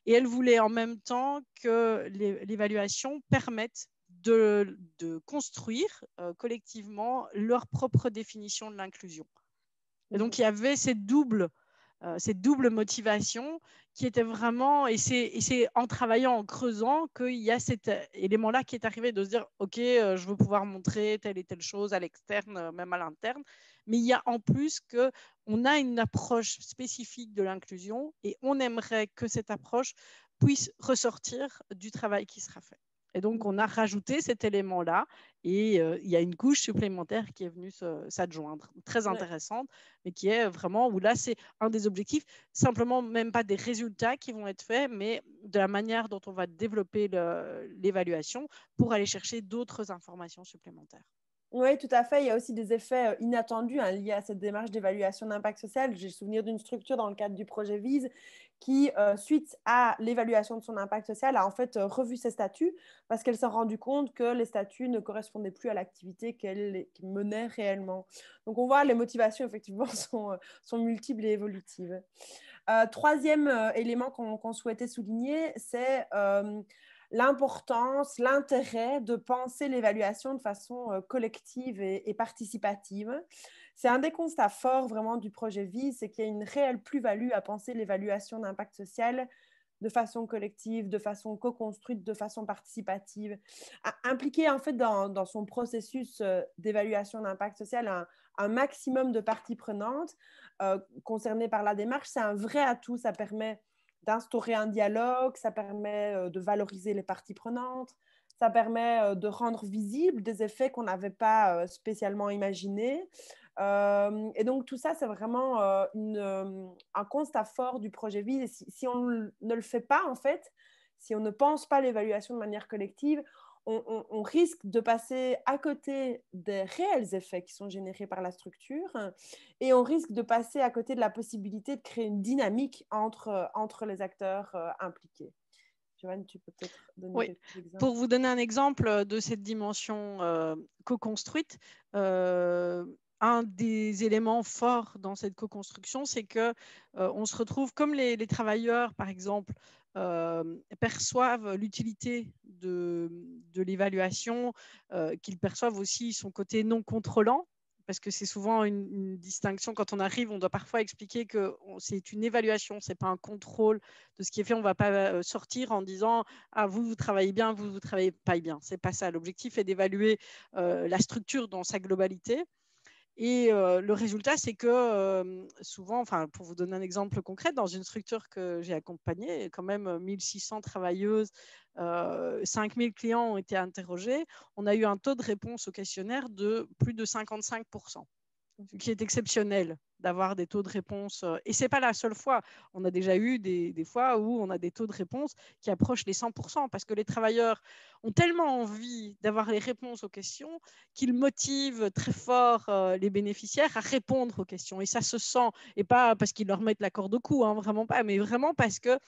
Et elle voulait en même temps que l'évaluation permette de construire collectivement leur propre définition de l'inclusion. Et donc, il y avait cette double motivation qui était vraiment, et c'est en travaillant, en creusant, qu'il y a cet élément-là qui est arrivé de se dire, OK, je veux pouvoir montrer telle et telle chose à l'externe, même à l'interne. Mais il y a en plus qu'on a une approche spécifique de l'inclusion et on aimerait que cette approche puisse ressortir du travail qui sera fait. Et donc, on a rajouté cet élément-là et il y a une couche supplémentaire qui est venue s'adjoindre, très intéressante, mais qui est vraiment où là, c'est un des objectifs, simplement même pas des résultats qui vont être faits, mais de la manière dont on va développer l'évaluation pour aller chercher d'autres informations supplémentaires. Oui, tout à fait. Il y a aussi des effets inattendus liés à cette démarche d'évaluation d'impact social. J'ai souvenir d'une structure dans le cadre du projet VISE qui, suite à l'évaluation de son impact social, a en fait revu ses statuts parce qu'elle s'est rendue compte que les statuts ne correspondaient plus à l'activité qu'elle menait réellement. Donc, on voit les motivations, effectivement, sont multiples et évolutives. Troisième élément qu'on souhaitait souligner, c'est l'importance, l'intérêt de penser l'évaluation de façon collective et participative. C'est un des constats forts vraiment du projet VISE, c'est qu'il y a une réelle plus-value à penser l'évaluation d'impact social de façon collective, de façon co-construite, de façon participative, impliquer en fait dans son processus d'évaluation d'impact social un maximum de parties prenantes concernées par la démarche. C'est un vrai atout, ça permet d'instaurer un dialogue, ça permet de valoriser les parties prenantes, ça permet de rendre visibles des effets qu'on n'avait pas spécialement imaginés. Et donc, tout ça, c'est vraiment un constat fort du projet VISE. Et si on ne le fait pas, en fait, si on ne pense pas l'évaluation de manière collective, on risque de passer à côté des réels effets qui sont générés par la structure et on risque de passer à côté de la possibilité de créer une dynamique entre les acteurs impliqués. Joanne, tu peux peut-être donner quelques exemples. Pour vous donner un exemple de cette dimension co-construite, un des éléments forts dans cette co-construction, c'est qu'on se retrouve comme les travailleurs, par exemple, perçoivent l'utilité de l'évaluation, qu'ils perçoivent aussi son côté non contrôlant, parce que c'est souvent une distinction. Quand on arrive, on doit parfois expliquer que c'est une évaluation, ce n'est pas un contrôle de ce qui est fait. On ne va pas sortir en disant « Ah, vous travaillez bien, vous ne travaillez pas bien ». Ce n'est pas ça. L'objectif est d'évaluer la structure dans sa globalité. Et le résultat, c'est que souvent, pour vous donner un exemple concret, dans une structure que j'ai accompagnée, quand même 1600 travailleuses, 5000 clients ont été interrogés, on a eu un taux de réponse au questionnaire de plus de 55%, ce qui est exceptionnel d'avoir des taux de réponse. Et ce n'est pas la seule fois. On a déjà eu des fois où on a des taux de réponse qui approchent les 100%, parce que les travailleurs ont tellement envie d'avoir les réponses aux questions qu'ils motivent très fort les bénéficiaires à répondre aux questions. Et ça se sent, et pas parce qu'ils leur mettent la corde au cou, hein, vraiment pas, mais vraiment parce que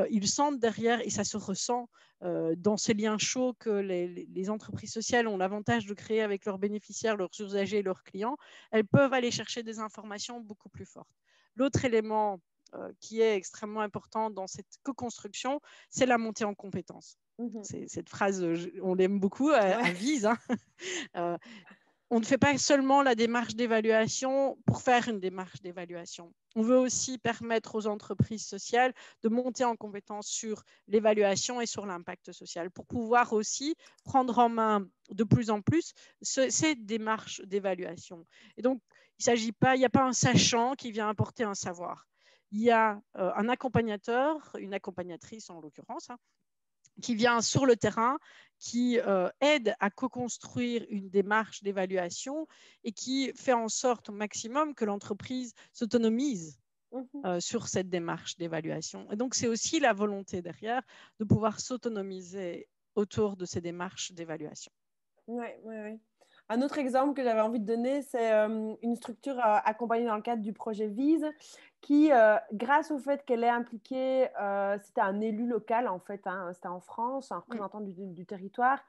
ils sentent derrière, et ça se ressent dans ces liens chauds que les entreprises sociales ont l'avantage de créer avec leurs bénéficiaires, leurs usagers et leurs clients. Elles peuvent aller chercher des informations beaucoup plus fortes. L'autre élément qui est extrêmement important dans cette co-construction, c'est la montée en compétences. Cette phrase, on l'aime beaucoup à VISE. Hein. On ne fait pas seulement la démarche d'évaluation pour faire une démarche d'évaluation. On veut aussi permettre aux entreprises sociales de monter en compétence sur l'évaluation et sur l'impact social pour pouvoir aussi prendre en main de plus en plus ces démarches d'évaluation. Et donc, il n'y a pas un sachant qui vient apporter un savoir. Il y a un accompagnateur, une accompagnatrice en l'occurrence, hein, qui vient sur le terrain, qui aide à co-construire une démarche d'évaluation et qui fait en sorte au maximum que l'entreprise s'autonomise sur cette démarche d'évaluation. Et donc, c'est aussi la volonté derrière de pouvoir s'autonomiser autour de ces démarches d'évaluation. Oui. Un autre exemple que j'avais envie de donner, c'est une structure accompagnée dans le cadre du projet VISE qui, grâce au fait qu'elle est impliquée, c'était un élu local en fait, hein, c'était en France, un représentant du territoire,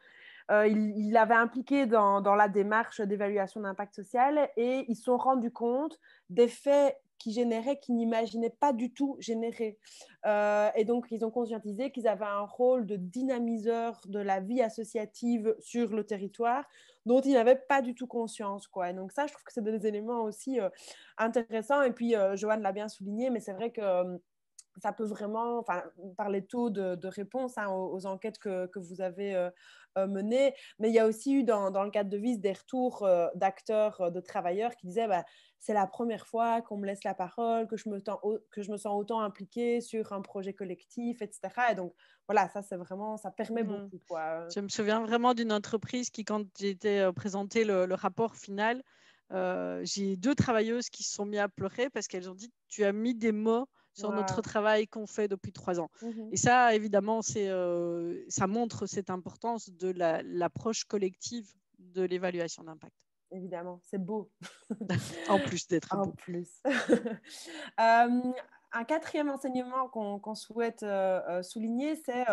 il l'avait impliqué dans la démarche d'évaluation d'impact social et ils se sont rendus compte des faits qu'ils n'imaginaient pas du tout générer. Et donc, ils ont conscientisé qu'ils avaient un rôle de dynamiseur de la vie associative sur le territoire dont ils n'avaient pas du tout conscience, quoi. Et donc ça, je trouve que c'est des éléments aussi intéressants. Et puis, Joanne l'a bien souligné, mais c'est vrai que ça peut vraiment, par les taux de réponse hein, aux enquêtes que vous avez menées, mais il y a aussi eu dans le cadre de VISE des retours d'acteurs, de travailleurs qui disaient c'est la première fois qu'on me laisse la parole, que je me sens autant impliquée sur un projet collectif, etc. Et donc voilà, ça c'est vraiment, ça permet beaucoup, quoi. Je me souviens vraiment d'une entreprise qui, quand j'ai été présenter le rapport final, j'ai 2 travailleuses qui se sont mis à pleurer parce qu'elles ont dit « tu as mis des mots sur notre travail qu'on fait depuis 3 ans ». Et ça, évidemment, ça montre cette importance de l'approche collective de l'évaluation d'impact. Évidemment, c'est beau. En plus d'être beau. En plus. Un quatrième enseignement qu'on souhaite souligner, c'est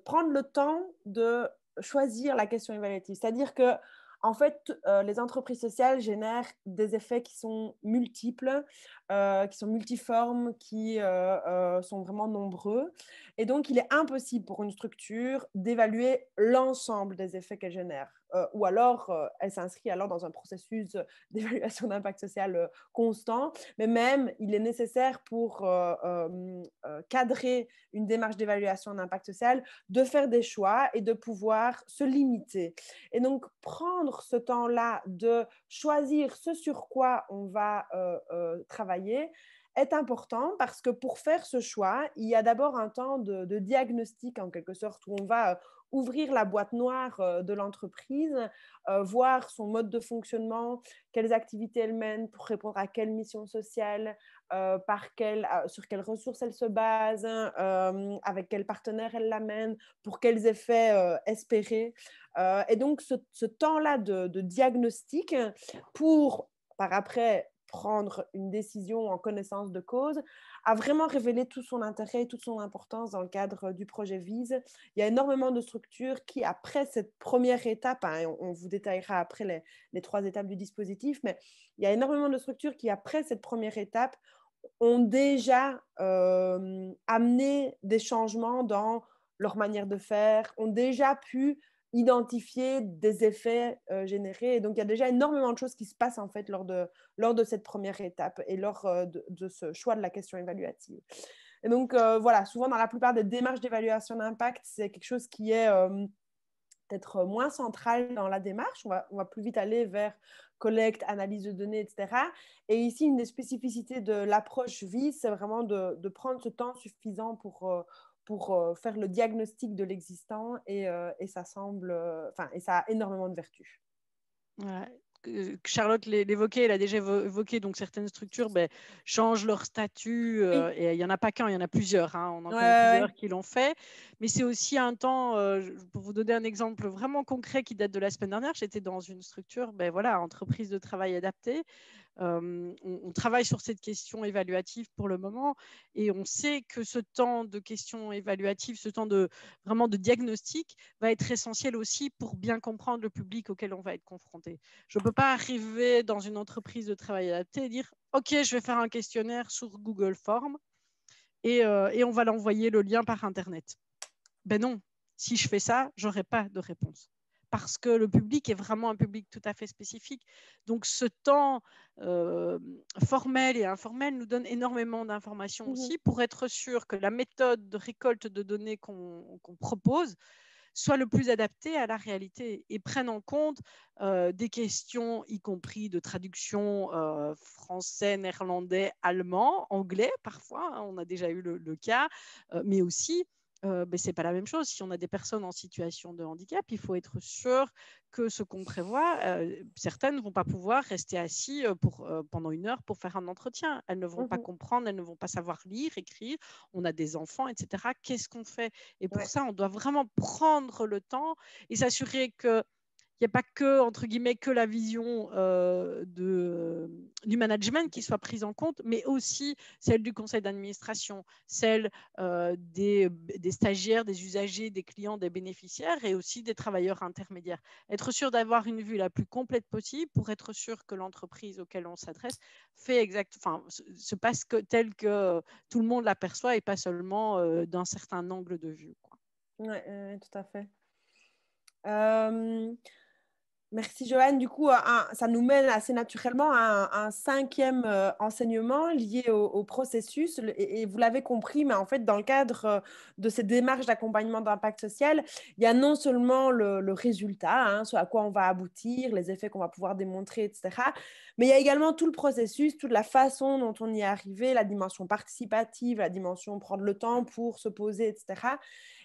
prendre le temps de choisir la question évaluative. C'est-à-dire que en fait, les entreprises sociales génèrent des effets qui sont multiples, qui sont multiformes, qui sont vraiment nombreux. Et donc, il est impossible pour une structure d'évaluer l'ensemble des effets qu'elle génère. ou alors elle s'inscrit alors dans un processus d'évaluation d'impact social constant, mais même il est nécessaire pour cadrer une démarche d'évaluation d'impact social de faire des choix et de pouvoir se limiter. Et donc prendre ce temps-là de choisir ce sur quoi on va travailler est important parce que pour faire ce choix, il y a d'abord un temps de diagnostic en quelque sorte où on va ouvrir la boîte noire de l'entreprise, voir son mode de fonctionnement, quelles activités elle mène pour répondre à quelle mission sociale, sur quelles ressources elle se base, avec quels partenaires elle l'amène, pour quels effets espérer. Et donc ce temps-là de diagnostic pour par après prendre une décision en connaissance de cause, a vraiment révélé tout son intérêt et toute son importance dans le cadre du projet VISE. Il y a énormément de structures qui, après cette première étape, on vous détaillera après les 3 étapes du dispositif, mais il y a énormément de structures qui, après cette première étape, ont déjà amené des changements dans leur manière de faire, ont déjà pu identifier des effets générés. Et donc, il y a déjà énormément de choses qui se passent en fait lors de cette première étape et lors de ce choix de la question évaluative. Et donc, voilà, souvent dans la plupart des démarches d'évaluation d'impact, c'est quelque chose qui est peut-être moins central dans la démarche. On va plus vite aller vers collecte, analyse de données, etc. Et ici, une des spécificités de l'approche VISE, c'est vraiment de prendre ce temps suffisant pour faire le diagnostic de l'existant et ça et ça a énormément de vertus. Ouais. Charlotte l'évoquait, elle a déjà évoqué, donc certaines structures changent leur statut, et il n'y en a pas qu'un, il y en a plusieurs. On en connaît plusieurs qui l'ont fait. Mais c'est aussi un temps, pour vous donner un exemple vraiment concret qui date de la semaine dernière, j'étais dans une structure, entreprise de travail adapté. On travaille sur cette question évaluative pour le moment et on sait que ce temps de question évaluative, ce temps vraiment de diagnostic va être essentiel aussi pour bien comprendre le public auquel on va être confronté. Je ne peux pas arriver dans une entreprise de travail adapté et dire « Ok, je vais faire un questionnaire sur Google Forms et on va l'envoyer le lien par Internet. » Ben non, si je fais ça, je n'aurai pas de réponse. Parce que le public est vraiment un public tout à fait spécifique. Donc, ce temps formel et informel nous donne énormément d'informations aussi pour être sûr que la méthode de récolte de données qu'on propose soit le plus adapté à la réalité et prenne en compte des questions, y compris de traduction français, néerlandais, allemand, anglais parfois, on a déjà eu le cas, mais aussi ce n'est pas la même chose. Si on a des personnes en situation de handicap, il faut être sûr que ce qu'on prévoit, certaines ne vont pas pouvoir rester assis pendant 1 heure pour faire un entretien. Elles ne vont pas comprendre, elles ne vont pas savoir lire, écrire. On a des enfants, etc. Qu'est-ce qu'on fait? Et pour ça, on doit vraiment prendre le temps et s'assurer que il n'y a pas que, entre guillemets, que la vision du management qui soit prise en compte, mais aussi celle du conseil d'administration, celle des stagiaires, des usagers, des clients, des bénéficiaires et aussi des travailleurs intermédiaires. Être sûr d'avoir une vue la plus complète possible pour être sûr que l'entreprise auquel on s'adresse se passe tel que tout le monde l'aperçoit et pas seulement d'un certain angle de vue. Oui, tout à fait. Merci Joanne. Du coup, ça nous mène assez naturellement à un 5e enseignement lié au processus. Et vous l'avez compris, mais en fait, dans le cadre de ces démarches d'accompagnement d'impact social, il y a non seulement le résultat, ce à quoi on va aboutir, les effets qu'on va pouvoir démontrer, etc. Mais il y a également tout le processus, toute la façon dont on y est arrivé, la dimension participative, la dimension prendre le temps pour se poser, etc.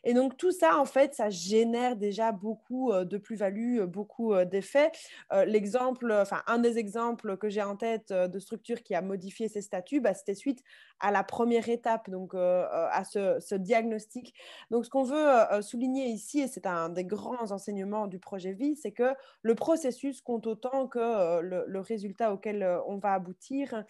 Et donc, tout ça, en fait, ça génère déjà beaucoup de plus-value, beaucoup d'effets. Un des exemples que j'ai en tête de structure qui a modifié ses statuts, c'était suite à la première étape, donc à ce diagnostic. Donc, ce qu'on veut souligner ici, et c'est un des grands enseignements du projet VISE, c'est que le processus compte autant que le résultat auquel on va aboutir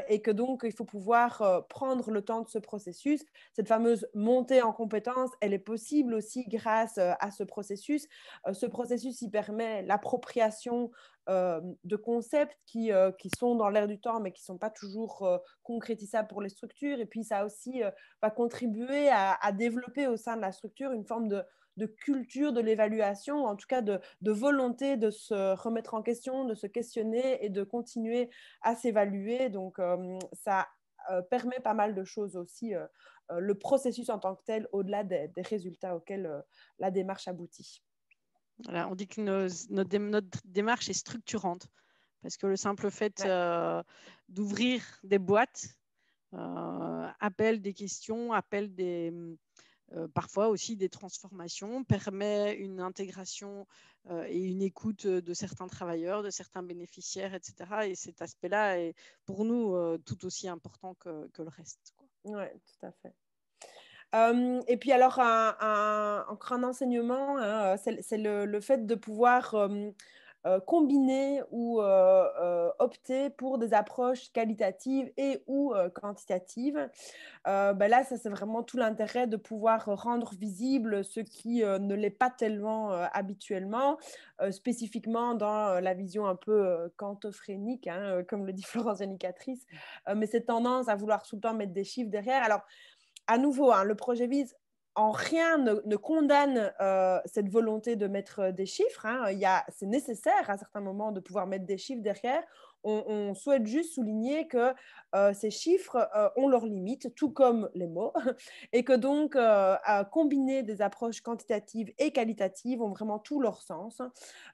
et que donc, il faut pouvoir prendre le temps de ce processus. Cette fameuse montée en compétences, elle est possible aussi grâce à ce processus. Ce processus, il permet l'appropriation de concepts qui sont dans l'air du temps, mais qui ne sont pas toujours concrétisables pour les structures. Et puis, ça aussi va contribuer à développer au sein de la structure une forme de culture de l'évaluation, en tout cas de volonté de se remettre en question, de se questionner et de continuer à s'évaluer. Donc, ça permet pas mal de choses aussi, le processus en tant que tel, au-delà des résultats auxquels la démarche aboutit. Voilà, on dit que notre démarche est structurante parce que le simple fait d'ouvrir des boîtes appelle des questions, appelle parfois aussi des transformations, permet une intégration et une écoute de certains travailleurs, de certains bénéficiaires, etc. Et cet aspect-là est pour nous tout aussi important que le reste. Oui, tout à fait. Et puis alors, encore un enseignement, hein, c'est le fait de pouvoir combiner ou opter pour des approches qualitatives et ou quantitatives. Là, ça c'est vraiment tout l'intérêt de pouvoir rendre visible ce qui ne l'est pas tellement habituellement, spécifiquement dans la vision un peu quantophrénique, hein, comme le dit Florence Janicatrice, mais cette tendance à vouloir tout le temps mettre des chiffres derrière. Alors, à nouveau, hein, le projet VISE en rien ne condamne cette volonté de mettre des chiffres. Hein. C'est nécessaire à certains moments de pouvoir mettre des chiffres derrière. On souhaite juste souligner que ces chiffres ont leurs limites, tout comme les mots, et que donc combiner des approches quantitatives et qualitatives ont vraiment tout leur sens,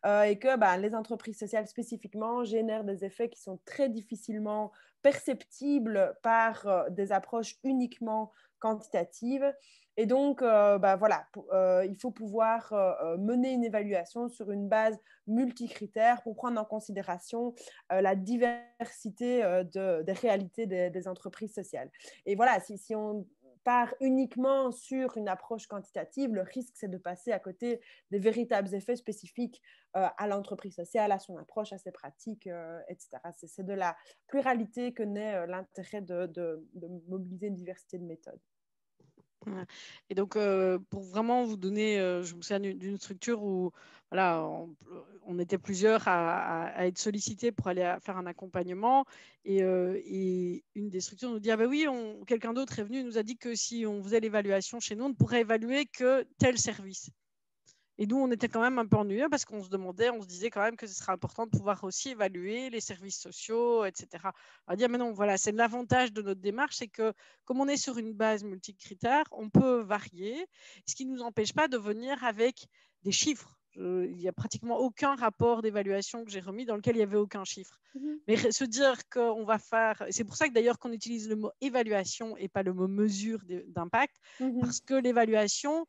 et que les entreprises sociales spécifiquement génèrent des effets qui sont très difficilement perceptibles par des approches uniquement quantitatives. Et donc, voilà, il faut pouvoir mener une évaluation sur une base multicritère pour prendre en considération la diversité des réalités des entreprises sociales. Et voilà, si on part uniquement sur une approche quantitative, le risque, c'est de passer à côté des véritables effets spécifiques à l'entreprise sociale, à son approche, à ses pratiques, etc. C'est de la pluralité que naît l'intérêt de mobiliser une diversité de méthodes. Et donc, pour vraiment vous donner, je me souviens d'une structure où voilà, on était plusieurs à être sollicités pour aller faire un accompagnement. Et une des structures nous dit, ah ben oui, quelqu'un d'autre est venu et nous a dit que si on faisait l'évaluation chez nous, on ne pourrait évaluer que tel service. Et nous, on était quand même un peu ennuyeux parce qu'on se disait quand même que ce serait important de pouvoir aussi évaluer les services sociaux, etc. On va dire, mais non, voilà, c'est l'avantage de notre démarche, c'est que comme on est sur une base multicritère, on peut varier, ce qui ne nous empêche pas de venir avec des chiffres. Il n'y a pratiquement aucun rapport d'évaluation que j'ai remis dans lequel il n'y avait aucun chiffre. Mais se dire qu'on va faire... C'est pour ça que d'ailleurs qu'on utilise le mot évaluation et pas le mot mesure d'impact, parce que l'évaluation...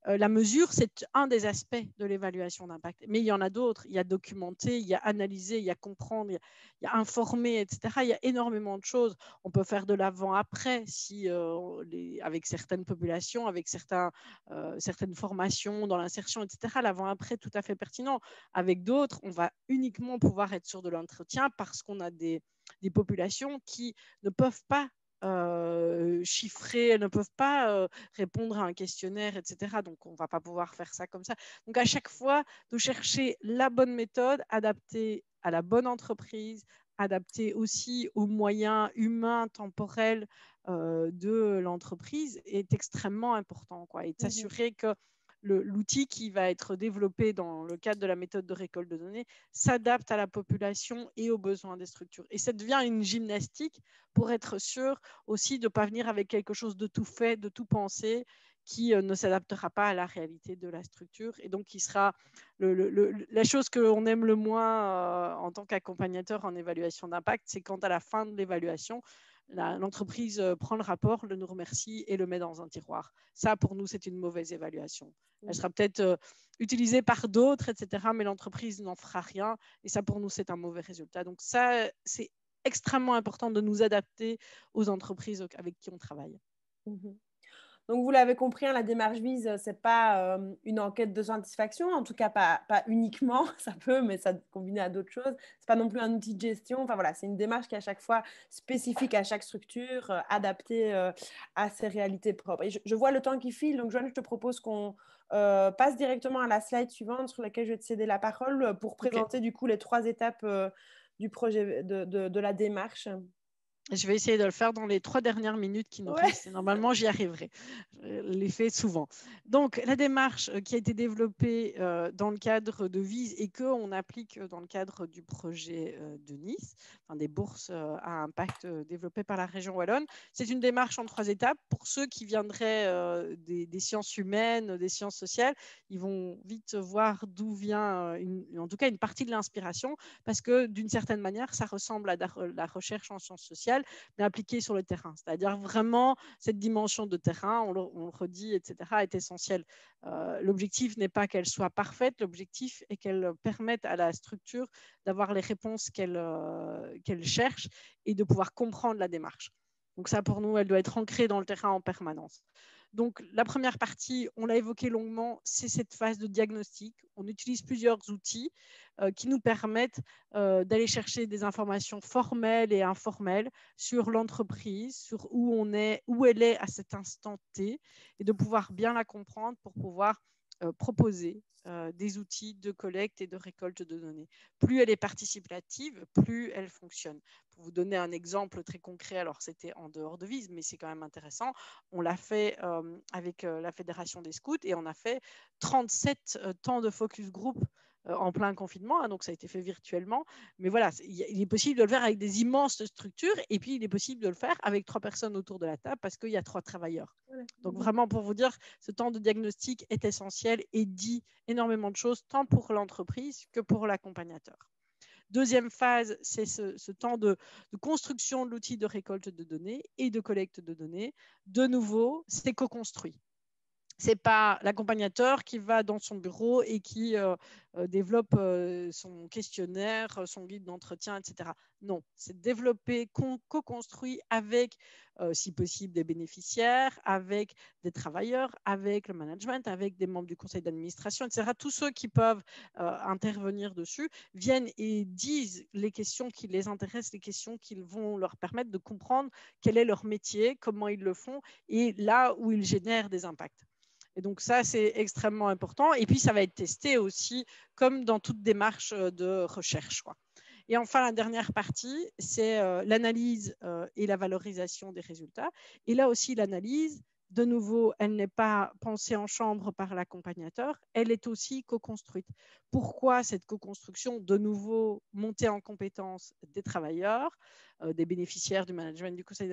la mesure, c'est un des aspects de l'évaluation d'impact. Mais il y en a d'autres. Il y a documenter, il y a analyser, il y a comprendre, il y a informer, etc. Il y a énormément de choses. On peut faire de l'avant-après si, avec certaines populations, avec certaines formations dans l'insertion, etc. L'avant-après, tout à fait pertinent. Avec d'autres, on va uniquement pouvoir être sur de l'entretien parce qu'on a des populations qui ne peuvent pas chiffrer, elles ne peuvent pas répondre à un questionnaire, etc. Donc, on ne va pas pouvoir faire ça comme ça. Donc, à chaque fois, de chercher la bonne méthode, adaptée à la bonne entreprise, adaptée aussi aux moyens humains, temporels de l'entreprise est extrêmement important, quoi. Et de s'assurer que l'outil qui va être développé dans le cadre de la méthode de récolte de données s'adapte à la population et aux besoins des structures. Et ça devient une gymnastique pour être sûr aussi de ne pas venir avec quelque chose de tout fait, de tout pensé, qui ne s'adaptera pas à la réalité de la structure et donc qui sera la chose qu'on aime le moins en tant qu'accompagnateur en évaluation d'impact, c'est quand à la fin de l'évaluation, l'entreprise prend le rapport, nous remercie et le met dans un tiroir. Ça, pour nous, c'est une mauvaise évaluation. Elle sera peut-être utilisée par d'autres, etc., mais l'entreprise n'en fera rien. Et ça, pour nous, c'est un mauvais résultat. Donc ça, c'est extrêmement important de nous adapter aux entreprises avec qui on travaille. Donc, vous l'avez compris, hein, la démarche VISE, ce n'est pas une enquête de satisfaction, en tout cas pas uniquement, ça peut, mais ça combiné à d'autres choses. Ce n'est pas non plus un outil de gestion. Enfin, voilà, c'est une démarche qui est à chaque fois spécifique à chaque structure, adaptée à ses réalités propres. Et je vois le temps qui file, donc Joanne, je te propose qu'on passe directement à la slide suivante sur laquelle je vais te céder la parole pour présenter du coup les 3 étapes du projet de la démarche. Je vais essayer de le faire dans les 3 dernières minutes qui nous restent. Et normalement, j'y arriverai. Je l'ai fait souvent. Donc, la démarche qui a été développée dans le cadre de VISE et qu'on applique dans le cadre du projet de Nice, des bourses à impact développées par la région wallonne, c'est une démarche en 3 étapes. Pour ceux qui viendraient des sciences humaines, des sciences sociales, ils vont vite voir d'où vient, en tout cas, une partie de l'inspiration, parce que d'une certaine manière, ça ressemble à la recherche en sciences sociales, mais appliquée sur le terrain. C'est-à-dire vraiment cette dimension de terrain, on le redit, etc., est essentielle. L'objectif n'est pas qu'elle soit parfaite, l'objectif est qu'elle permette à la structure d'avoir les réponses qu'elle cherche et de pouvoir comprendre la démarche. Donc ça, pour nous, elle doit être ancrée dans le terrain en permanence. Donc, la première partie, on l'a évoqué longuement, c'est cette phase de diagnostic. On utilise plusieurs outils qui nous permettent d'aller chercher des informations formelles et informelles sur l'entreprise, sur où elle est à cet instant T, et de pouvoir bien la comprendre pour pouvoir proposer des outils de collecte et de récolte de données. Plus elle est participative, plus elle fonctionne. Pour vous donner un exemple très concret, alors c'était en dehors de VISE, mais c'est quand même intéressant, on l'a fait avec la Fédération des scouts et on a fait 37 temps de focus group en plein confinement, hein, donc ça a été fait virtuellement. Mais voilà, il est possible de le faire avec des immenses structures et puis il est possible de le faire avec 3 personnes autour de la table parce qu'il y a 3 travailleurs. Donc vraiment, pour vous dire, ce temps de diagnostic est essentiel et dit énormément de choses, tant pour l'entreprise que pour l'accompagnateur. Deuxième phase, c'est ce temps de construction de l'outil de récolte de données et de collecte de données. De nouveau, c'est co-construit. Ce n'est pas l'accompagnateur qui va dans son bureau et qui développe son questionnaire, son guide d'entretien, etc. Non, c'est développé, co-construit avec, si possible, des bénéficiaires, avec des travailleurs, avec le management, avec des membres du conseil d'administration, etc. Tous ceux qui peuvent intervenir dessus viennent et disent les questions qui les intéressent, les questions qui vont leur permettre de comprendre quel est leur métier, comment ils le font et là où ils génèrent des impacts. Et donc ça, c'est extrêmement important. Et puis, ça va être testé aussi, comme dans toute démarche de recherche, quoi. Et enfin, la dernière partie, c'est l'analyse et la valorisation des résultats. Et là aussi, l'analyse, de nouveau, elle n'est pas pensée en chambre par l'accompagnateur, elle est aussi co-construite. Pourquoi cette co-construction? De nouveau, montée en compétence des travailleurs, des bénéficiaires du management du conseil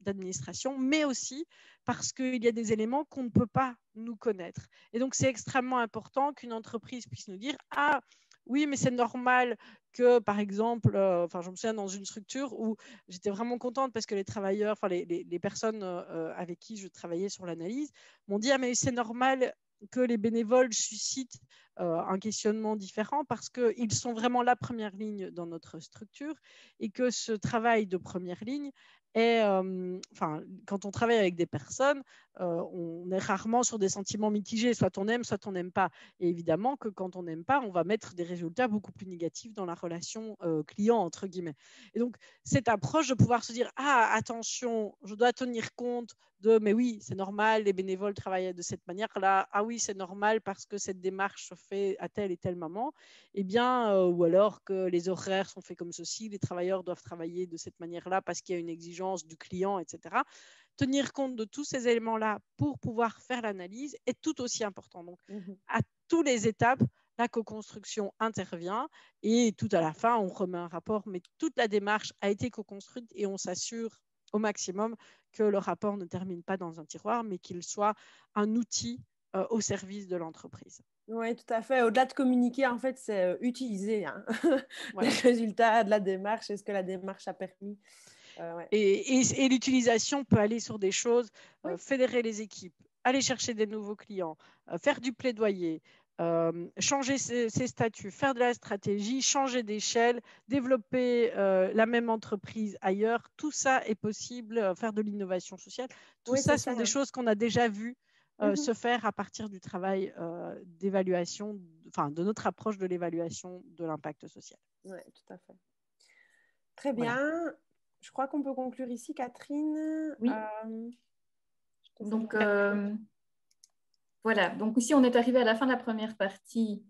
d'administration, mais aussi parce qu'il y a des éléments qu'on ne peut pas nous connaître. Et donc, c'est extrêmement important qu'une entreprise puisse nous dire « Ah, oui, mais c'est normal que, par exemple, je me souviens dans une structure où j'étais vraiment contente parce que les travailleurs, les personnes avec qui je travaillais sur l'analyse m'ont dit « Ah, mais c'est normal que les bénévoles suscitent un questionnement différent parce qu'ils sont vraiment la première ligne dans notre structure et que ce travail de première ligne est, quand on travaille avec des personnes, on est rarement sur des sentiments mitigés, soit on aime, soit on n'aime pas. Et évidemment que quand on n'aime pas, on va mettre des résultats beaucoup plus négatifs dans la relation client, entre guillemets. Et donc, cette approche de pouvoir se dire « Ah, attention, je dois tenir compte de, mais oui, c'est normal, les bénévoles travaillent de cette manière-là. Ah oui, c'est normal parce que cette démarche se fait à tel et tel moment. » Eh bien, ou alors que les horaires sont faits comme ceci, les travailleurs doivent travailler de cette manière-là parce qu'il y a une exigence du client, etc. Tenir compte de tous ces éléments-là pour pouvoir faire l'analyse est tout aussi important. Donc, à toutes les étapes, la co-construction intervient et tout à la fin, on remet un rapport, mais toute la démarche a été co-construite et on s'assure au maximum que le rapport ne termine pas dans un tiroir, mais qu'il soit un outil au service de l'entreprise. Oui, tout à fait. Au-delà de communiquer, en fait, c'est utiliser les résultats de la démarche et ce que la démarche a permis. Ouais. Et l'utilisation peut aller sur des choses, fédérer les équipes, aller chercher des nouveaux clients, faire du plaidoyer, changer ses statuts, faire de la stratégie, changer d'échelle, développer la même entreprise ailleurs. Tout ça est possible, faire de l'innovation sociale. Tout ça sont des choses qu'on a déjà vues se faire à partir du travail d'évaluation, de notre approche de l'évaluation de l'impact social. Oui, tout à fait. Très bien. Voilà. Je crois qu'on peut conclure ici, Catherine. Oui. Donc, voilà. Donc, ici, on est arrivé à la fin de la première partie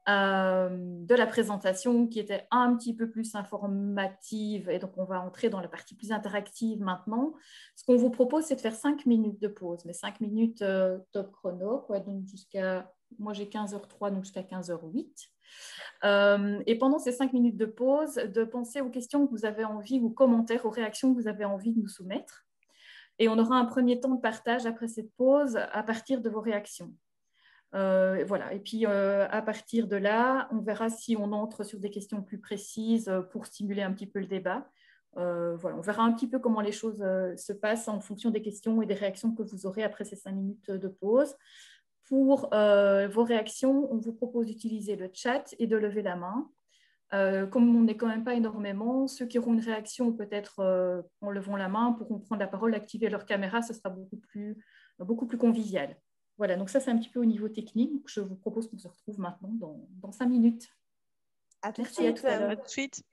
de la présentation qui était un petit peu plus informative. Et donc, on va entrer dans la partie plus interactive maintenant. Ce qu'on vous propose, c'est de faire 5 minutes de pause, mais 5 minutes top chrono, quoi, donc moi j'ai 15h03, donc jusqu'à 15h08. Et pendant ces 5 minutes de pause, de penser aux questions que vous avez envie, aux commentaires, aux réactions que vous avez envie de nous soumettre. Et on aura un premier temps de partage après cette pause à partir de vos réactions. Voilà. Et puis, à partir de là, on verra si on entre sur des questions plus précises pour stimuler un petit peu le débat. Voilà. On verra un petit peu comment les choses se passent en fonction des questions et des réactions que vous aurez après ces 5 minutes de pause. Pour vos réactions, on vous propose d'utiliser le chat et de lever la main. Comme on n'est quand même pas énormément, ceux qui auront une réaction peut-être en levant la main pourront prendre la parole, activer leur caméra, ce sera beaucoup plus convivial. Voilà, donc ça c'est un petit peu au niveau technique. Je vous propose qu'on se retrouve maintenant dans 5 minutes. Merci, à tout à l'heure. À tout de suite.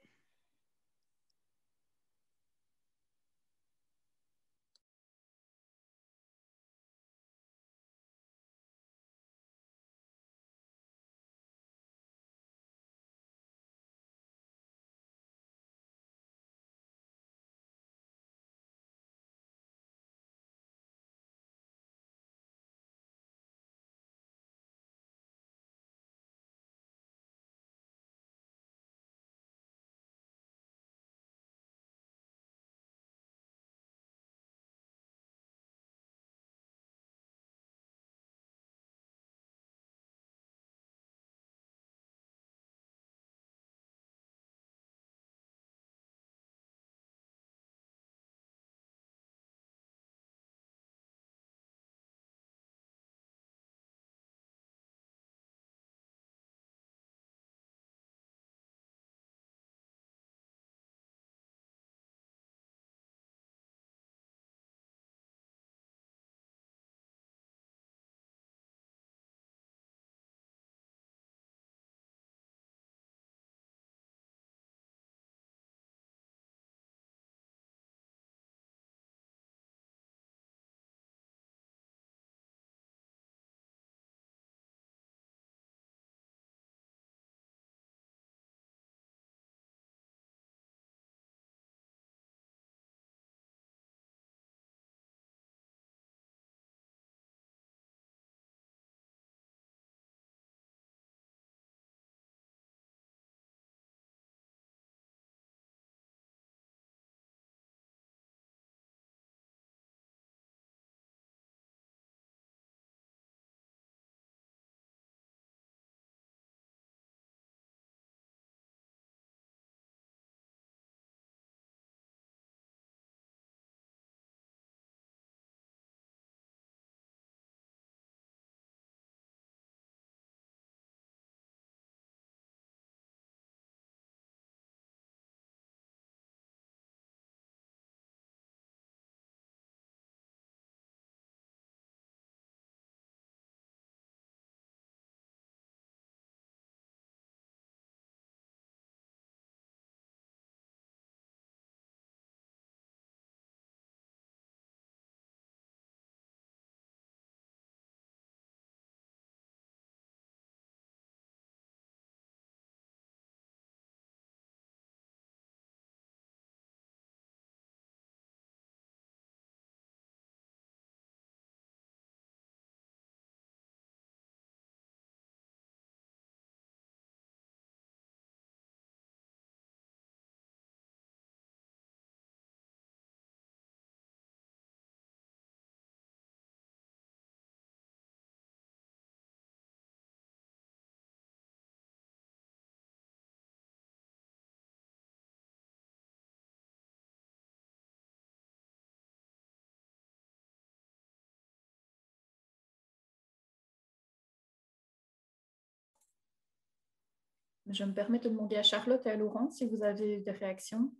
Je me permets de demander à Charlotte et à Laurent si vous avez des réactions.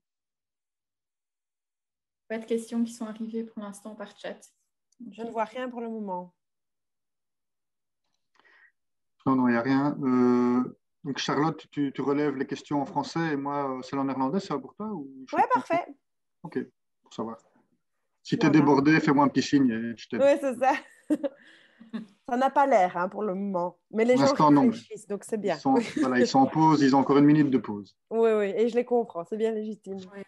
Pas de questions qui sont arrivées pour l'instant par chat. Je ne vois rien pour le moment. Non, il n'y a rien. Donc Charlotte, tu relèves les questions en français et moi, celles en néerlandais, ça va pour toi ou Ouais, parfait. Ok, pour savoir. Si tu es débordé, fais-moi un petit signe et je t'aide. Oui, c'est ça. Ça n'a pas l'air hein, pour le moment, mais les Pour gens l'instant, non. réfléchissent, donc c'est bien. Ils sont en pause, ils ont encore 1 minute de pause. Oui, oui, et je les comprends, c'est bien légitime. Oui.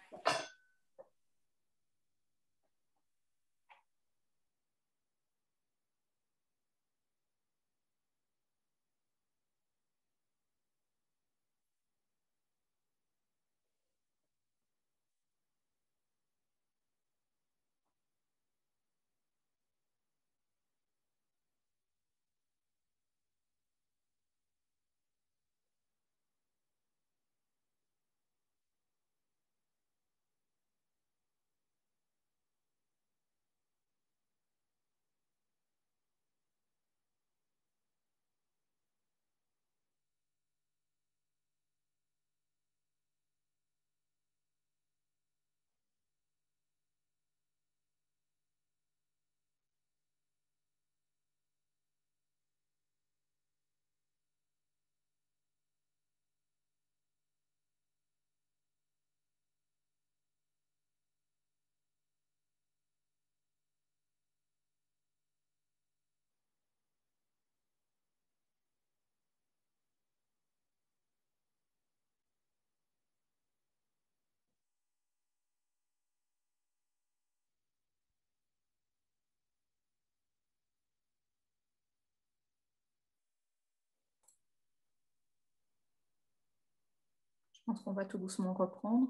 Je pense qu'on va tout doucement reprendre.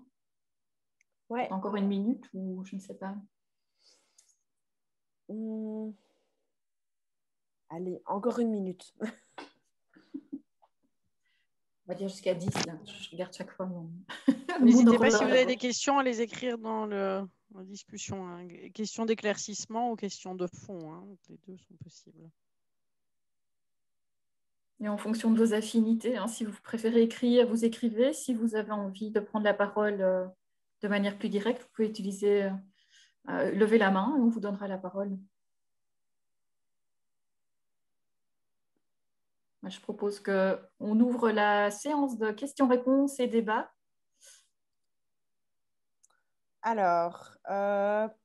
Ouais. Encore 1 minute ou je ne sais pas. Allez, encore 1 minute. On va dire jusqu'à 10, là. Je regarde chaque fois mon N'hésitez pas, si vous avez des questions, à les écrire dans la discussion. Hein. Questions d'éclaircissement ou questions de fond. Hein. Les deux sont possibles. Et en fonction de vos affinités, hein, si vous préférez écrire, vous écrivez. Si vous avez envie de prendre la parole de manière plus directe, vous pouvez utiliser lever la main et on vous donnera la parole. Je propose qu'on ouvre la séance de questions-réponses et débats. Alors,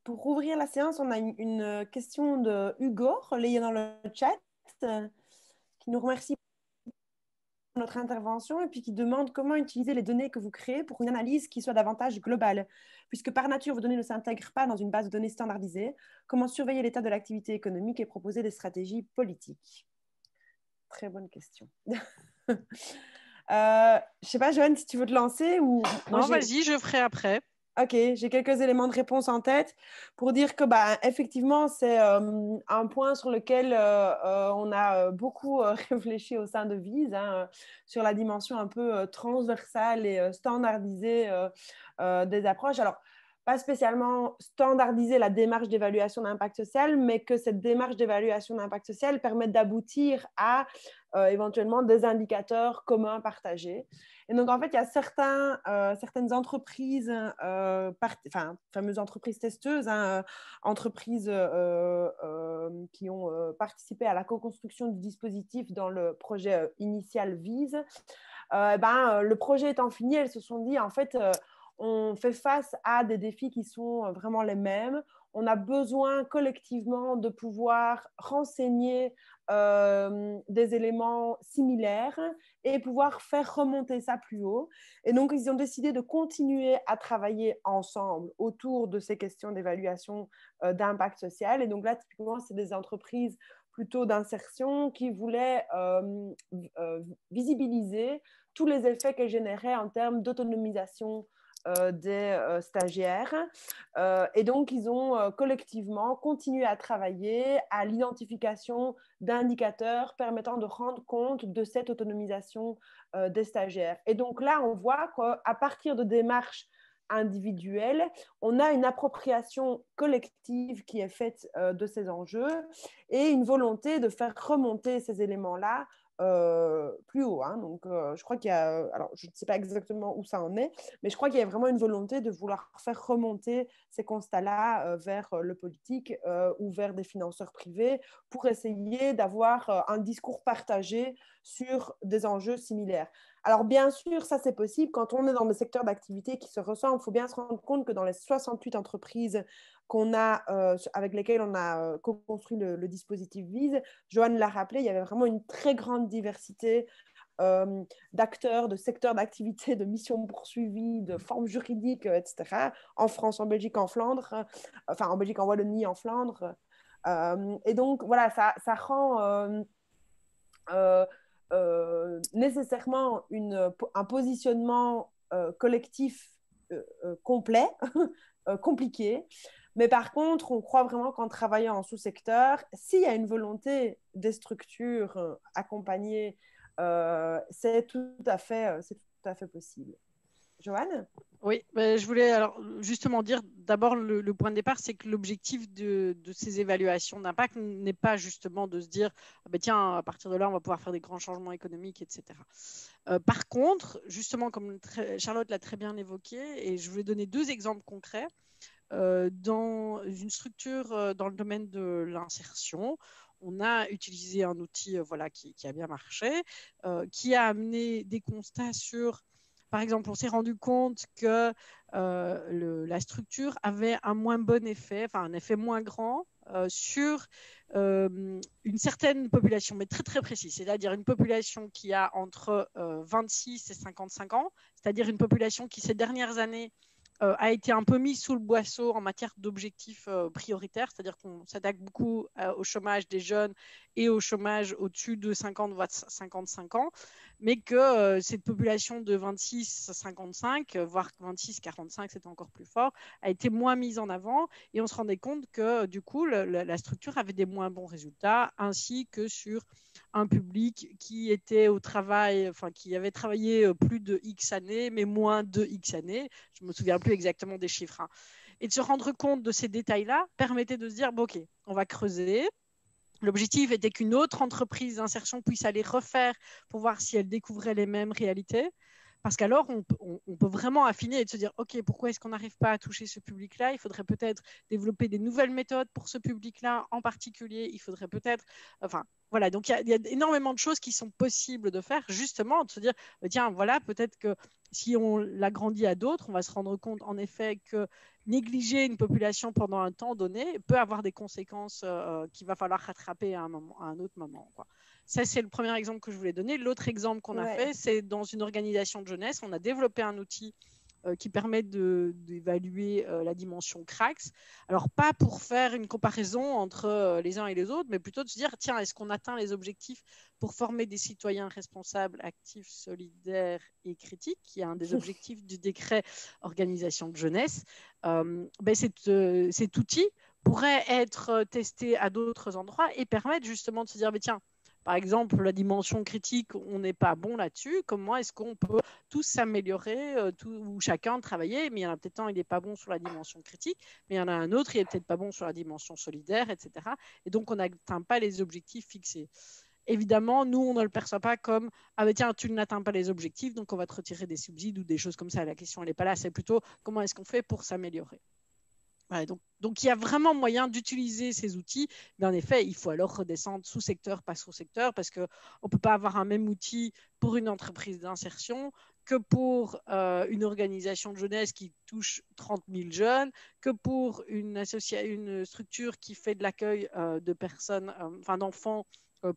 pour ouvrir la séance, on a une question de Hugo, relayée dans le chat, qui nous remercie pour notre intervention et puis qui demande comment utiliser les données que vous créez pour une analyse qui soit davantage globale. Puisque par nature, vos données ne s'intègrent pas dans une base de données standardisée, comment surveiller l'état de l'activité économique et proposer des stratégies politiques? Très bonne question. Je ne sais pas, Joanne, si tu veux te lancer ou... Non, vas-y, je ferai après. Ok, j'ai quelques éléments de réponse en tête pour dire que, effectivement, c'est un point sur lequel on a beaucoup réfléchi au sein de Vise, hein, sur la dimension un peu transversale et standardisée des approches. Alors, pas spécialement standardiser la démarche d'évaluation d'impact social, mais que cette démarche d'évaluation d'impact social permette d'aboutir à éventuellement des indicateurs communs partagés. Et donc, en fait, il y a certaines entreprises, fameuses entreprises testeuses, hein, entreprises qui ont participé à la co-construction du dispositif dans le projet initial Vise. Le projet étant fini, elles se sont dit, en fait, on fait face à des défis qui sont vraiment les mêmes. On a besoin collectivement de pouvoir renseigner des éléments similaires et pouvoir faire remonter ça plus haut. Et donc, ils ont décidé de continuer à travailler ensemble autour de ces questions d'évaluation d'impact social. Et donc là, typiquement, c'est des entreprises plutôt d'insertion qui voulaient visibiliser tous les effets qu'elles généraient en termes d'autonomisation des stagiaires. Et donc, ils ont collectivement continué à travailler à l'identification d'indicateurs permettant de rendre compte de cette autonomisation des stagiaires. Et donc là, on voit qu'à partir de démarches individuelles, on a une appropriation collective qui est faite de ces enjeux et une volonté de faire remonter ces éléments-là plus haut. Hein. Donc, je crois qu'il y a, alors je ne sais pas exactement où ça en est, mais je crois qu'il y a vraiment une volonté de vouloir faire remonter ces constats-là vers le politique ou vers des financeurs privés pour essayer d'avoir un discours partagé sur des enjeux similaires. Alors, bien sûr, ça, c'est possible. Quand on est dans des secteurs d'activité qui se ressemblent, il faut bien se rendre compte que dans les 68 entreprises avec lesquelles on a co-construit le dispositif VISE, Joanne l'a rappelé, il y avait vraiment une très grande diversité d'acteurs, de secteurs d'activité, de missions poursuivies, de formes juridiques, etc. En France, en Belgique, en Flandre, enfin en Belgique, en Wallonie, en Flandre. Et donc, voilà, ça rend nécessairement un positionnement collectif complet, compliqué. Mais par contre, on croit vraiment qu'en travaillant en sous-secteur, s'il y a une volonté des structures accompagnées, c'est tout à fait possible. Joanne? Oui, je voulais alors justement dire d'abord le point de départ, c'est que l'objectif de ces évaluations d'impact n'est pas justement de se dire ah ben tiens, à partir de là, on va pouvoir faire des grands changements économiques, etc. Par contre, justement, comme Charlotte l'a très bien évoqué, et je voulais donner 2 exemples concrets. Dans une structure dans le domaine de l'insertion, on a utilisé un outil qui a bien marché, qui a amené des constats sur, par exemple, on s'est rendu compte que la structure avait un moins bon effet, enfin un effet moins grand sur une certaine population, mais très très précise, c'est-à-dire une population qui a entre 26 et 55 ans, c'est-à-dire une population qui ces dernières années a été un peu mis sous le boisseau en matière d'objectifs prioritaires, c'est-à-dire qu'on s'attaque beaucoup au chômage des jeunes et au chômage au-dessus de 50 voire 55 ans, mais que cette population de 26 à 55, voire 26 45, c'était encore plus fort, a été moins mise en avant, et on se rendait compte que du coup la structure avait des moins bons résultats, ainsi que sur un public qui était au travail, enfin qui avait travaillé plus de X années, mais moins de X années. Je ne me souviens plus exactement des chiffres. Hein. Et de se rendre compte de ces détails-là permettait de se dire, bon, OK, on va creuser. L'objectif était qu'une autre entreprise d'insertion puisse aller refaire pour voir si elle découvrait les mêmes réalités. Parce qu'alors, on peut vraiment affiner et de se dire, OK, pourquoi est-ce qu'on n'arrive pas à toucher ce public-là? Il faudrait peut-être développer des nouvelles méthodes pour ce public-là en particulier. Il faudrait peut-être... Enfin, voilà, donc il y a énormément de choses qui sont possibles de faire, justement, de se dire, tiens, voilà, peut-être que si on l'agrandit à d'autres, on va se rendre compte, en effet, que négliger une population pendant un temps donné peut avoir des conséquences qu'il va falloir rattraper à un autre moment, quoi. Ça, c'est le premier exemple que je voulais donner. L'autre exemple qu'on a fait, c'est dans une organisation de jeunesse. On a développé un outil qui permet d'évaluer la dimension CRAX. Alors, pas pour faire une comparaison entre les uns et les autres, mais plutôt de se dire, tiens, est-ce qu'on atteint les objectifs pour former des citoyens responsables, actifs, solidaires et critiques, qui est un des objectifs du décret organisation de jeunesse. Cet outil pourrait être testé à d'autres endroits et permettre justement de se dire, mais tiens, par exemple, la dimension critique, on n'est pas bon là-dessus. Comment est-ce qu'on peut tous s'améliorer, ou chacun travailler? Mais il y en a peut-être un, il n'est pas bon sur la dimension critique, mais il y en a un autre, il n'est peut-être pas bon sur la dimension solidaire, etc. Et donc, on n'atteint pas les objectifs fixés. Évidemment, nous, on ne le perçoit pas comme « Ah ben tiens, tu n'atteins pas les objectifs, donc on va te retirer des subsides » ou des choses comme ça. La question, elle n'est pas là. C'est plutôt comment est-ce qu'on fait pour s'améliorer. Voilà, donc, il y a vraiment moyen d'utiliser ces outils, mais en effet, il faut alors redescendre sous-secteur par sous-secteur, parce qu'on ne peut pas avoir un même outil pour une entreprise d'insertion que pour une organisation de jeunesse qui touche 30 000 jeunes, que pour une structure qui fait de l'accueil de personnes, d'enfants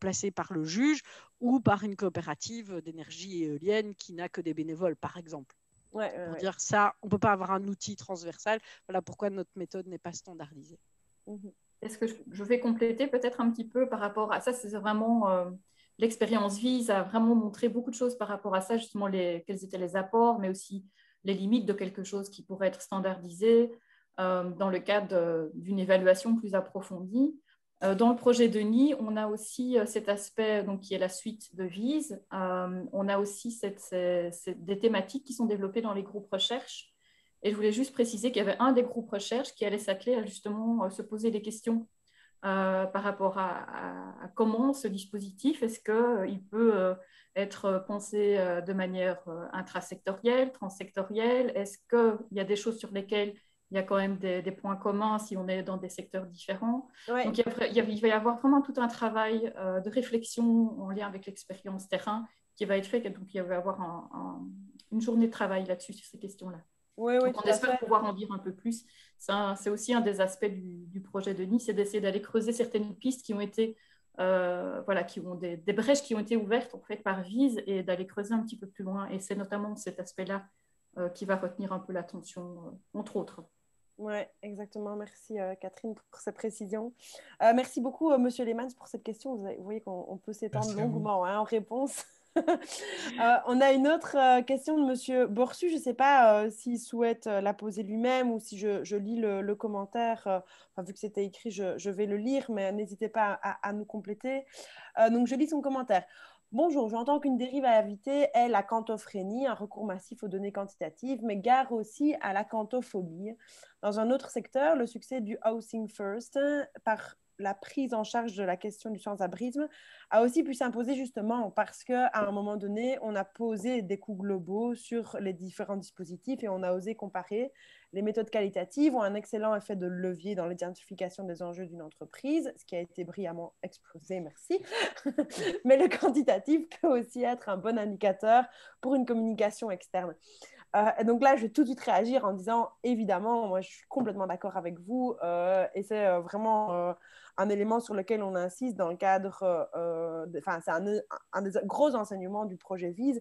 placés par le juge, ou par une coopérative d'énergie éolienne qui n'a que des bénévoles, par exemple. Pour dire ça, on ne peut pas avoir un outil transversal. Voilà pourquoi notre méthode n'est pas standardisée. Est-ce que je vais compléter peut-être un petit peu par rapport à ça? C'est vraiment l'expérience VISE a vraiment montré beaucoup de choses par rapport à ça, justement quels étaient les apports, mais aussi les limites de quelque chose qui pourrait être standardisé dans le cadre d'une évaluation plus approfondie. Dans le projet Denis, on a aussi cet aspect donc, qui est la suite de VISE. On a aussi des thématiques qui sont développées dans les groupes recherche. Et je voulais juste préciser qu'il y avait un des groupes recherche qui allait s'atteler à justement se poser des questions par rapport à comment ce dispositif, est-ce qu'il peut être pensé de manière intrasectorielle, transsectorielle? Est-ce qu'il y a des choses sur lesquelles il y a quand même des points communs si on est dans des secteurs différents? Donc, il va y avoir vraiment tout un travail de réflexion en lien avec l'expérience terrain qui va être fait. Donc, il va y avoir une journée de travail là-dessus, sur ces questions-là. Oui, donc, on espère pouvoir en dire un peu plus. C'est aussi un des aspects du projet de Nice, c'est d'essayer d'aller creuser certaines pistes qui ont été, qui ont des brèches qui ont été ouvertes en fait, par VISE et d'aller creuser un petit peu plus loin. Et c'est notamment cet aspect-là qui va retenir un peu l'attention, entre autres. Oui, exactement. Merci Catherine pour cette précision. Merci beaucoup Monsieur Lehmans pour cette question. Vous voyez qu'on peut s'étendre longuement en réponse. On a une autre question de Monsieur Borsu. Je ne sais pas s'il souhaite la poser lui-même ou si je lis le commentaire. Vu que c'était écrit, je vais le lire, mais n'hésitez pas à nous compléter. Donc, je lis son commentaire. Bonjour, j'entends qu'une dérive à éviter est la quantophrènie, un recours massif aux données quantitatives, mais gare aussi à la quantophobie. Dans un autre secteur, le succès du Housing First, par la prise en charge de la question du sans-abrisme, a aussi pu s'imposer justement parce qu'à un moment donné, on a posé des coûts globaux sur les différents dispositifs et on a osé comparer. Les méthodes qualitatives ont un excellent effet de levier dans l'identification des enjeux d'une entreprise, ce qui a été brillamment exposé, merci. Mais le quantitatif peut aussi être un bon indicateur pour une communication externe. Et donc là, je vais tout de suite réagir en disant, évidemment, moi, je suis complètement d'accord avec vous et c'est vraiment un élément sur lequel on insiste dans le cadre, c'est un des gros enseignements du projet VISE,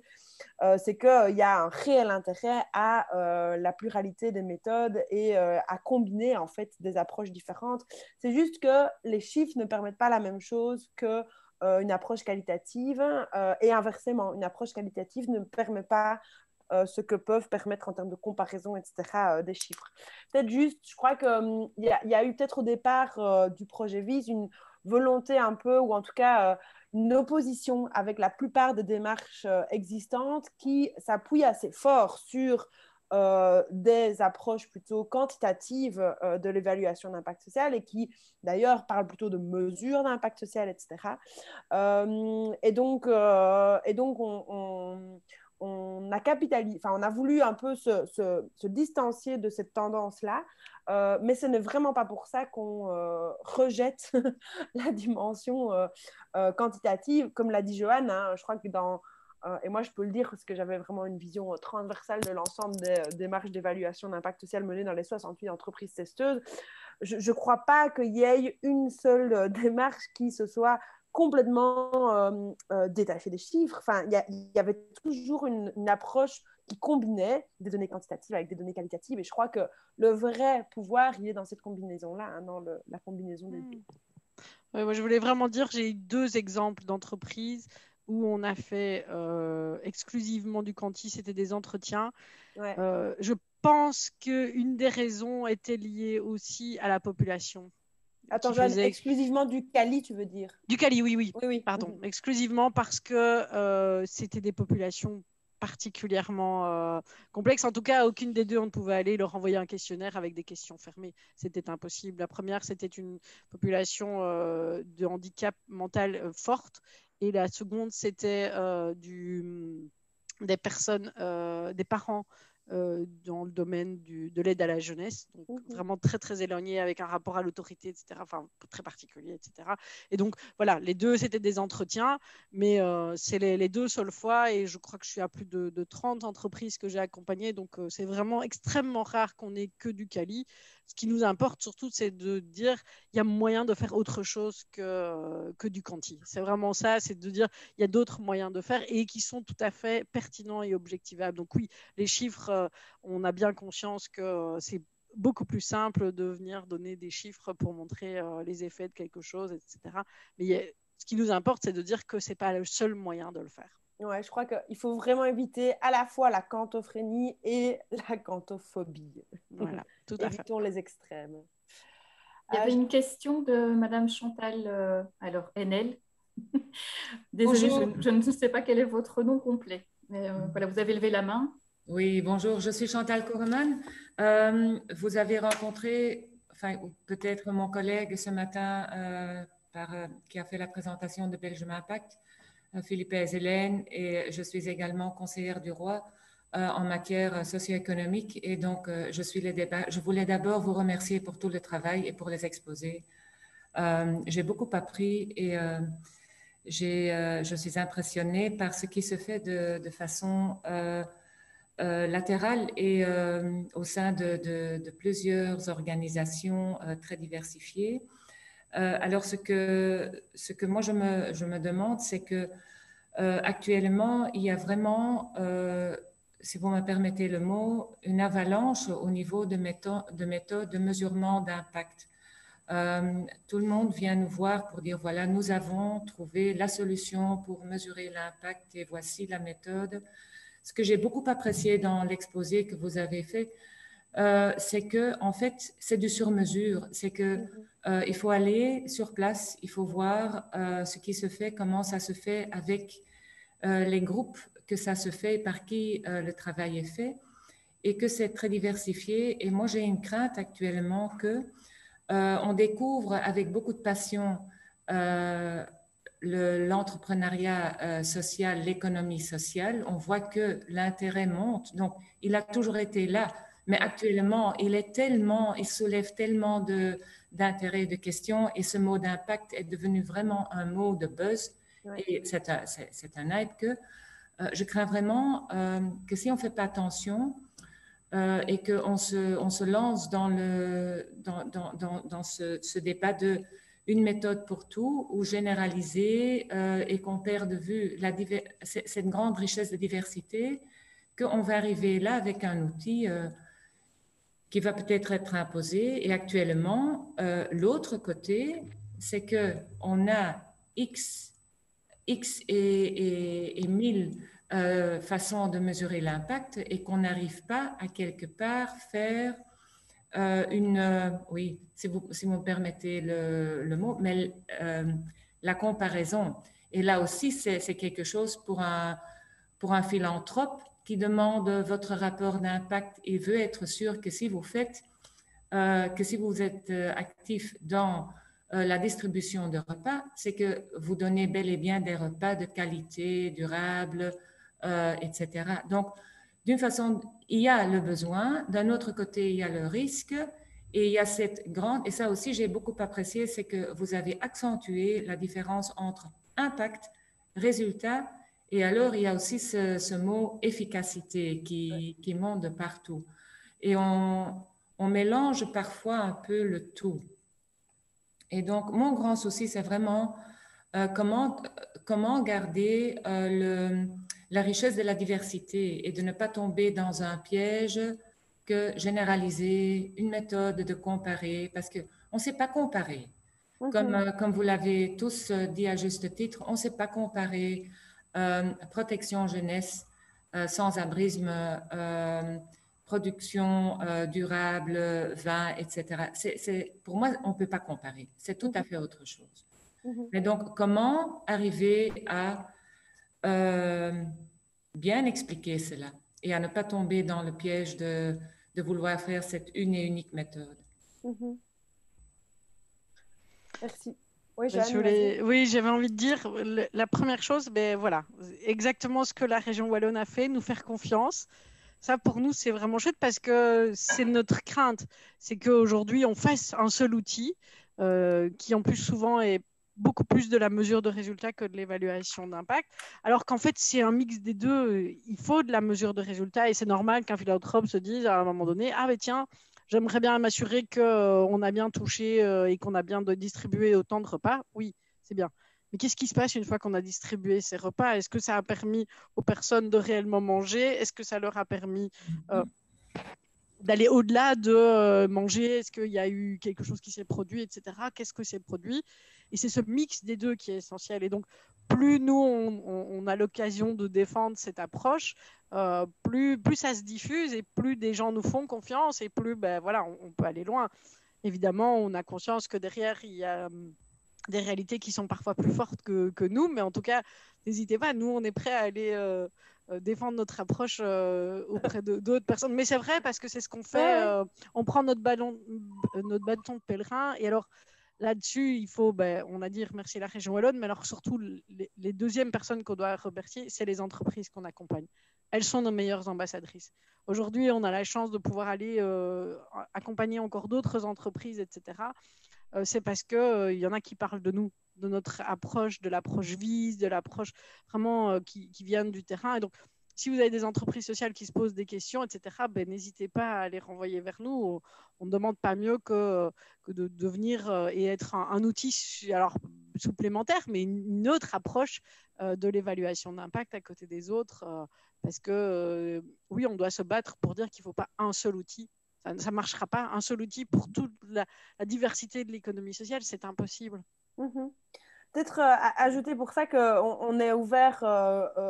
c'est qu'il y a un réel intérêt à la pluralité des méthodes et à combiner en fait des approches différentes. C'est juste que les chiffres ne permettent pas la même chose que une approche qualitative et inversement, une approche qualitative ne permet pas ce que peuvent permettre en termes de comparaison, etc., des chiffres. Peut-être juste, je crois qu'il y a eu peut-être au départ du projet VISE une volonté un peu, ou en tout cas une opposition avec la plupart des démarches existantes qui s'appuient assez fort sur des approches plutôt quantitatives de l'évaluation d'impact social et qui d'ailleurs parlent plutôt de mesures d'impact social, etc. Et donc on a voulu un peu se distancier de cette tendance-là, mais ce n'est vraiment pas pour ça qu'on rejette la dimension quantitative, comme l'a dit Joanne, hein, je crois que et moi je peux le dire parce que j'avais vraiment une vision transversale de l'ensemble des démarches d'évaluation d'impact social menées dans les 68 entreprises testeuses. Je ne crois pas qu'il y ait une seule démarche qui se soit complètement détachée des chiffres. Enfin, il y avait toujours une approche qui combinait des données quantitatives avec des données qualitatives. Et je crois que le vrai pouvoir, il est dans cette combinaison-là, hein, dans la combinaison des deux. Ouais, moi, je voulais vraiment dire, j'ai eu 2 exemples d'entreprises où on a fait exclusivement du quanti, c'était des entretiens. Ouais. Je pense qu'une des raisons était liée aussi à la population. Attends, Joanne, exclusivement du quali, tu veux dire? Du quali, oui. Oui. Pardon, exclusivement parce que c'était des populations particulièrement complexes. En tout cas, aucune des deux, on ne pouvait aller leur envoyer un questionnaire avec des questions fermées. C'était impossible. La première, c'était une population de handicap mental forte. Et la seconde, c'était des personnes, des parents dans le domaine de l'aide à la jeunesse, donc vraiment très très éloigné avec un rapport à l'autorité, etc., enfin très particulier, etc. Et donc voilà, les deux c'était des entretiens, mais c'est les deux seules fois, et je crois que je suis à plus de 30 entreprises que j'ai accompagnées, donc c'est vraiment extrêmement rare qu'on ait que du quali. Ce qui nous importe surtout, c'est de dire il y a moyen de faire autre chose que du quanti. C'est vraiment ça, c'est de dire il y a d'autres moyens de faire et qui sont tout à fait pertinents et objectivables. Donc oui, les chiffres, on a bien conscience que c'est beaucoup plus simple de venir donner des chiffres pour montrer les effets de quelque chose, etc. Mais ce qui nous importe, c'est de dire que ce n'est pas le seul moyen de le faire. Ouais, je crois qu'il faut vraiment éviter à la fois la quantophrènie et la quantophobie. Voilà, tout à fait. Évitons les extrêmes. Il y avait une question de Madame Chantal, alors NL. Désolée, je ne sais pas quel est votre nom complet. Mais voilà, vous avez levé la main. Oui, bonjour, je suis Chantal Koreman. Vous avez rencontré, enfin, peut-être mon collègue ce matin qui a fait la présentation de Belgium Impact, Philippe Ezelen, et je suis également conseillère du roi en matière socio-économique. Et donc, je voulais d'abord vous remercier pour tout le travail et pour les exposés. J'ai beaucoup appris je suis impressionnée par ce qui se fait de façon latérale et au sein de plusieurs organisations très diversifiées. Alors, ce que moi je me demande, c'est que actuellement, il y a vraiment, si vous me permettez le mot, une avalanche au niveau de méthodes de mesurement d'impact. Tout le monde vient nous voir pour dire, voilà, nous avons trouvé la solution pour mesurer l'impact et voici la méthode. Ce que j'ai beaucoup apprécié dans l'exposé que vous avez fait, c'est que en fait, c'est du sur-mesure. C'est que il faut aller sur place, il faut voir ce qui se fait, comment ça se fait avec les groupes que ça se fait, par qui le travail est fait, et que c'est très diversifié. Et moi, j'ai une crainte actuellement que on découvre avec beaucoup de passion l'entrepreneuriat social, l'économie sociale. On voit que l'intérêt monte. Donc, il a toujours été là, mais actuellement, il soulève tellement d'intérêts, de questions, et ce mot d'impact est devenu vraiment un mot de buzz. Ouais. Et c'est un aide que je crains vraiment que si on ne fait pas attention, et qu'on se lance dans ce débat de une méthode pour tout ou généraliser et qu'on perd de vue cette grande richesse de diversité, qu'on va arriver là avec un outil qui va peut-être être imposé. Et actuellement, l'autre côté, c'est qu'on a X et 1000 façons de mesurer l'impact et qu'on n'arrive pas à quelque part faire oui, si vous me permettez le mot, mais la comparaison. Et là aussi, c'est quelque chose pour un philanthrope qui demande votre rapport d'impact et veut être sûr que si vous faites, que si vous êtes actif dans la distribution de repas, c'est que vous donnez bel et bien des repas de qualité, durables, etc. Donc, d'une façon, il y a le besoin, d'un autre côté, il y a le risque, et il y a cette grande, et ça aussi j'ai beaucoup apprécié, c'est que vous avez accentué la différence entre impact, résultat, et alors il y a aussi ce mot efficacité qui monte de partout. Et on mélange parfois un peu le tout. Et donc, mon grand souci, c'est vraiment comment garder la richesse de la diversité et de ne pas tomber dans un piège que généraliser une méthode de comparer, parce qu'on ne sait pas comparer. Comme vous l'avez tous dit à juste titre, on ne sait pas comparer protection jeunesse, sans-abrisme, production durable, vin, etc. Pour moi, on ne peut pas comparer. C'est tout à fait autre chose. Mais donc, comment arriver à bien expliquer cela et à ne pas tomber dans le piège de vouloir faire cette une et unique méthode? Merci. Oui, oui, j'avais envie de dire, la première chose, voilà, exactement ce que la région Wallonne a fait, nous faire confiance. Ça, pour nous, c'est vraiment chouette parce que c'est notre crainte. C'est qu'aujourd'hui, on fasse un seul outil qui, en plus, souvent est beaucoup plus de la mesure de résultat que de l'évaluation d'impact. Alors qu'en fait, c'est un mix des deux. Il faut de la mesure de résultat et c'est normal qu'un philanthrope se dise à un moment donné, ah, mais tiens, j'aimerais bien m'assurer qu'on a bien touché et qu'on a bien distribué autant de repas. Oui, c'est bien. Mais qu'est-ce qui se passe une fois qu'on a distribué ces repas? Est-ce que ça a permis aux personnes de réellement manger? Est-ce que ça leur a permis d'aller au-delà de manger? Est-ce qu'il y a eu quelque chose qui s'est produit, etc. Qu'est-ce que c'est produit? Et c'est ce mix des deux qui est essentiel. Et donc, plus nous, on a l'occasion de défendre cette approche, plus ça se diffuse et plus des gens nous font confiance et plus voilà, on peut aller loin. Évidemment, on a conscience que derrière, il y a des réalités qui sont parfois plus fortes que nous, mais en tout cas, n'hésitez pas, nous, on est prêts à aller défendre notre approche auprès d'autres personnes. Mais c'est vrai, parce que c'est ce qu'on fait, on prend notre bâton de pèlerin, et alors, là-dessus, il faut, on a dit remercier la région Wallonne, mais alors surtout, les deuxièmes personnes qu'on doit remercier, c'est les entreprises qu'on accompagne. Elles sont nos meilleures ambassadrices. Aujourd'hui, on a la chance de pouvoir aller accompagner encore d'autres entreprises, etc. C'est parce qu'il y en a qui parlent de nous notre approche, de l'approche VIS, de l'approche vraiment qui vient du terrain. Et donc, si vous avez des entreprises sociales qui se posent des questions, etc., n'hésitez pas à les renvoyer vers nous. On ne demande pas mieux que de venir et être un outil alors, supplémentaire, mais une autre approche de l'évaluation d'impact à côté des autres. Parce que oui, on doit se battre pour dire qu'il ne faut pas un seul outil. Ça ne marchera pas, un seul outil pour toute la diversité de l'économie sociale, c'est impossible. Peut-être ajouter pour ça qu'on est ouvert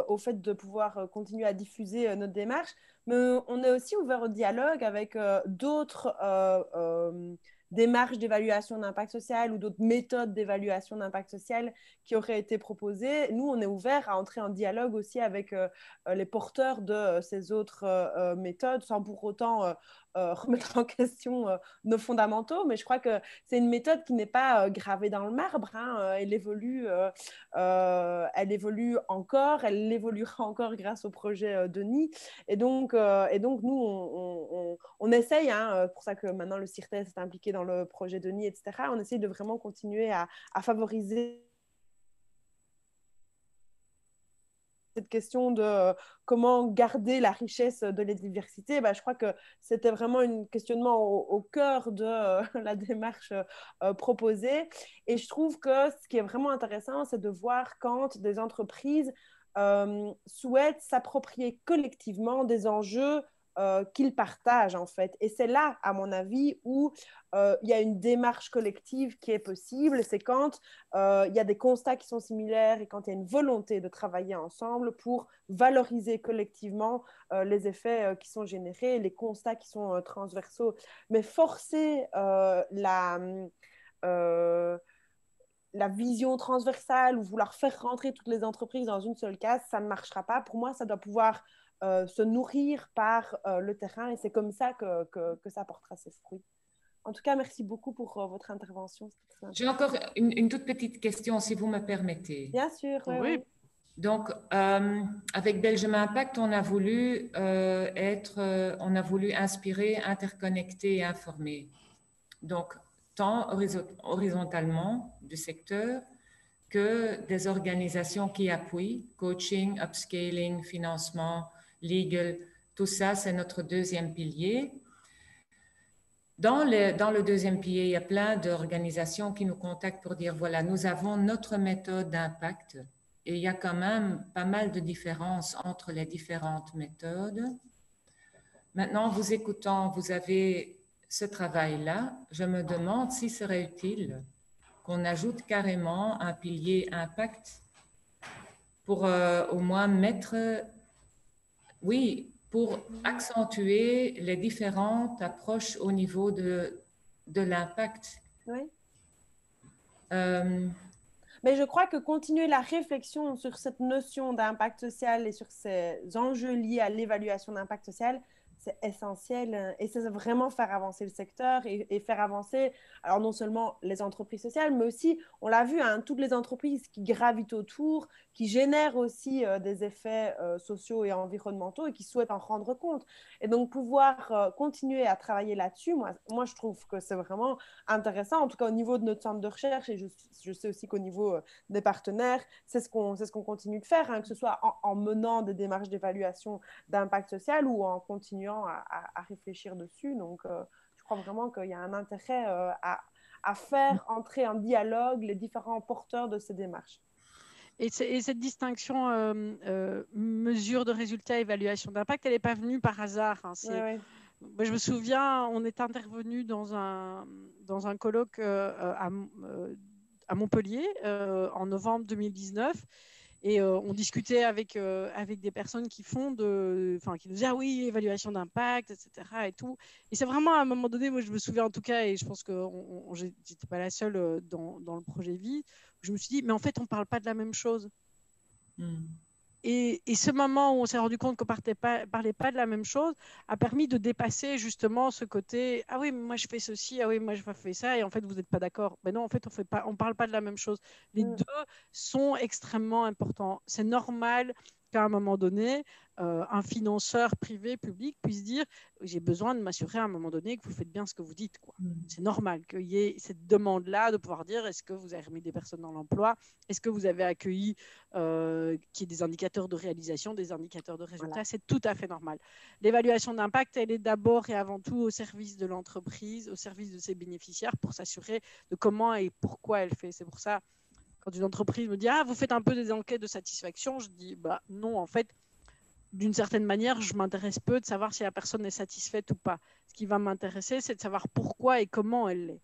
au fait de pouvoir continuer à diffuser notre démarche, mais on est aussi ouvert au dialogue avec d'autres démarches d'évaluation d'impact social ou d'autres méthodes d'évaluation d'impact social qui auraient été proposées. Nous, on est ouvert à entrer en dialogue aussi avec les porteurs de ces autres méthodes sans pour autant remettre en question nos fondamentaux, mais je crois que c'est une méthode qui n'est pas gravée dans le marbre, hein. Elle évolue encore, elle évoluera encore grâce au projet Denis, et donc nous on essaye, hein, pour ça que maintenant le CIRTES est impliqué dans le projet Denis, etc. On essaye de vraiment continuer à favoriser cette question de comment garder la richesse de la diversité. Je crois que c'était vraiment un questionnement au cœur de la démarche proposée. Et je trouve que ce qui est vraiment intéressant, c'est de voir quand des entreprises souhaitent s'approprier collectivement des enjeux qu'ils partagent, en fait. Et c'est là, à mon avis, où il y a une démarche collective qui est possible. C'est quand il y a des constats qui sont similaires et quand il y a une volonté de travailler ensemble pour valoriser collectivement les effets qui sont générés, les constats qui sont transversaux. Mais forcer la vision transversale ou vouloir faire rentrer toutes les entreprises dans une seule case, ça ne marchera pas. Pour moi, ça doit pouvoir se nourrir par le terrain et c'est comme ça que ça portera ses fruits. En tout cas, merci beaucoup pour votre intervention. J'ai encore une toute petite question, si vous me permettez. Bien sûr, oui. Donc, avec Belgium Impact, on a voulu inspirer, interconnecter et informer. Donc, tant horizontalement du secteur que des organisations qui appuient, coaching, upscaling, financement, legal, tout ça, c'est notre deuxième pilier. Dans le deuxième pilier, il y a plein d'organisations qui nous contactent pour dire, voilà, nous avons notre méthode d'impact et il y a quand même pas mal de différences entre les différentes méthodes. Maintenant, vous écoutant, vous avez ce travail-là, je me demande s'il serait utile qu'on ajoute carrément un pilier impact pour au moins pour accentuer les différentes approches au niveau de l'impact. Oui. Mais je crois que continuer la réflexion sur cette notion d'impact social et sur ces enjeux liés à l'évaluation d'impact social, c'est essentiel et c'est vraiment faire avancer le secteur et faire avancer, alors non seulement les entreprises sociales, mais aussi, on l'a vu, hein, toutes les entreprises qui gravitent autour, qui génèrent aussi des effets sociaux et environnementaux et qui souhaitent en rendre compte. Et donc, pouvoir continuer à travailler là-dessus, moi, je trouve que c'est vraiment intéressant, en tout cas au niveau de notre centre de recherche, et je sais aussi qu'au niveau des partenaires, c'est ce qu'on continue de faire, hein, que ce soit en menant des démarches d'évaluation d'impact social ou en continuant à réfléchir dessus. Donc, je crois vraiment qu'il y a un intérêt à faire entrer en dialogue les différents porteurs de ces démarches. Et cette distinction mesure de résultats, évaluation d'impact, elle n'est pas venue par hasard. Hein. Moi, je me souviens, on est intervenu dans un colloque à Montpellier en novembre 2019. Et on discutait avec des personnes qui nous disaient, ah oui, évaluation d'impact, etc. Et tout. Et c'est vraiment à un moment donné, moi je me souviens en tout cas, et je pense que j'étais pas la seule dans le projet Vie, je me suis dit, mais en fait, on parle pas de la même chose. Et ce moment où on s'est rendu compte qu'on ne parlait pas de la même chose a permis de dépasser justement ce côté « Ah oui, moi je fais ceci, ah oui, moi je fais ça, et en fait vous n'êtes pas d'accord. » Mais non, en fait, on ne parle pas de la même chose. Les deux sont extrêmement importants. C'est normal qu'à un moment donné, un financeur privé, public, puisse dire « j'ai besoin de m'assurer à un moment donné que vous faites bien ce que vous dites ». C'est normal qu'il y ait cette demande-là de pouvoir dire « est-ce que vous avez remis des personnes dans l'emploi ? Est-ce que vous avez accueilli qu'il y ait des indicateurs de réalisation, des indicateurs de résultats ?» Voilà. C'est tout à fait normal. L'évaluation d'impact, elle est d'abord et avant tout au service de l'entreprise, au service de ses bénéficiaires pour s'assurer de comment et pourquoi elle fait. C'est pour ça, quand une entreprise me dit « ah, vous faites un peu des enquêtes de satisfaction », je dis bah, « non, en fait, d'une certaine manière, je m'intéresse peu de savoir si la personne est satisfaite ou pas. Ce qui va m'intéresser, c'est de savoir pourquoi et comment elle l'est. »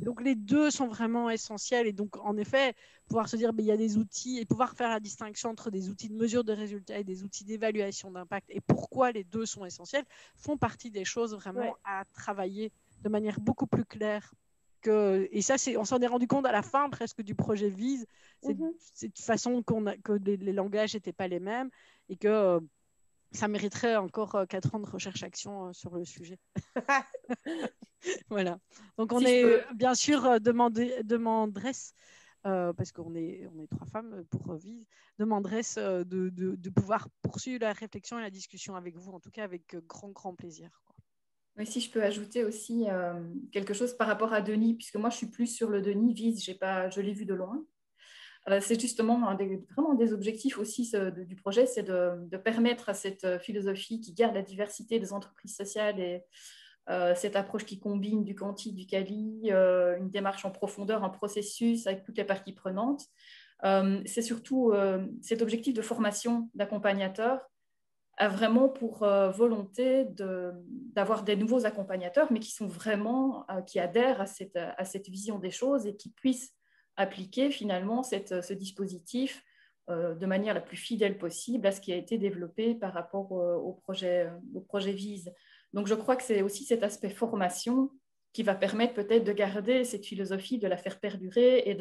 Donc, les deux sont vraiment essentiels. Et donc, en effet, pouvoir se dire, il y a des outils et pouvoir faire la distinction entre des outils de mesure de résultats et des outils d'évaluation d'impact et pourquoi les deux sont essentiels, font partie des choses vraiment à travailler de manière beaucoup plus claire. Et ça, on s'en est rendu compte à la fin presque du projet VISE. Cette façon que les langages n'étaient pas les mêmes et que ça mériterait encore 4 ans de recherche-action sur le sujet. Voilà. Donc, on est bien sûr demanderesse, parce qu'on est 3 femmes pour VISE, demanderesse de pouvoir poursuivre la réflexion et la discussion avec vous, en tout cas avec grand plaisir. Oui, si je peux ajouter aussi quelque chose par rapport à Denis, puisque moi je suis plus sur le Denis VISE, je l'ai vu de loin. C'est justement vraiment des objectifs aussi du projet, c'est de permettre à cette philosophie qui garde la diversité des entreprises sociales et cette approche qui combine du quanti, du quali, une démarche en profondeur, un processus avec toutes les parties prenantes. C'est surtout cet objectif de formation d'accompagnateurs a vraiment pour volonté d'avoir des nouveaux accompagnateurs, mais qui sont vraiment, qui adhèrent à cette vision des choses et qui puissent appliquer finalement ce dispositif de manière la plus fidèle possible à ce qui a été développé par rapport au projet VISE. Donc je crois que c'est aussi cet aspect formation qui va permettre peut-être de garder cette philosophie, de la faire perdurer et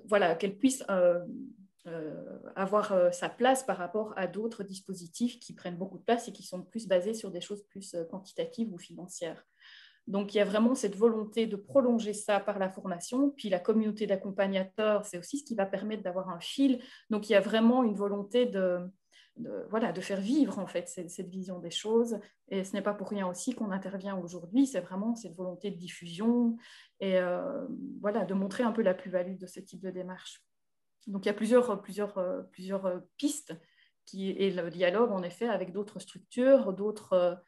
voilà, qu'elle puisse avoir sa place par rapport à d'autres dispositifs qui prennent beaucoup de place et qui sont plus basés sur des choses plus quantitatives ou financières. Donc, il y a vraiment cette volonté de prolonger ça par la formation. Puis, la communauté d'accompagnateurs, c'est aussi ce qui va permettre d'avoir un fil. Donc, il y a vraiment une volonté de faire vivre, en fait, cette vision des choses. Et ce n'est pas pour rien aussi qu'on intervient aujourd'hui. C'est vraiment cette volonté de diffusion et de montrer un peu la plus-value de ce type de démarche. Donc, il y a plusieurs pistes et le dialogue, en effet, avec d'autres structures, d'autres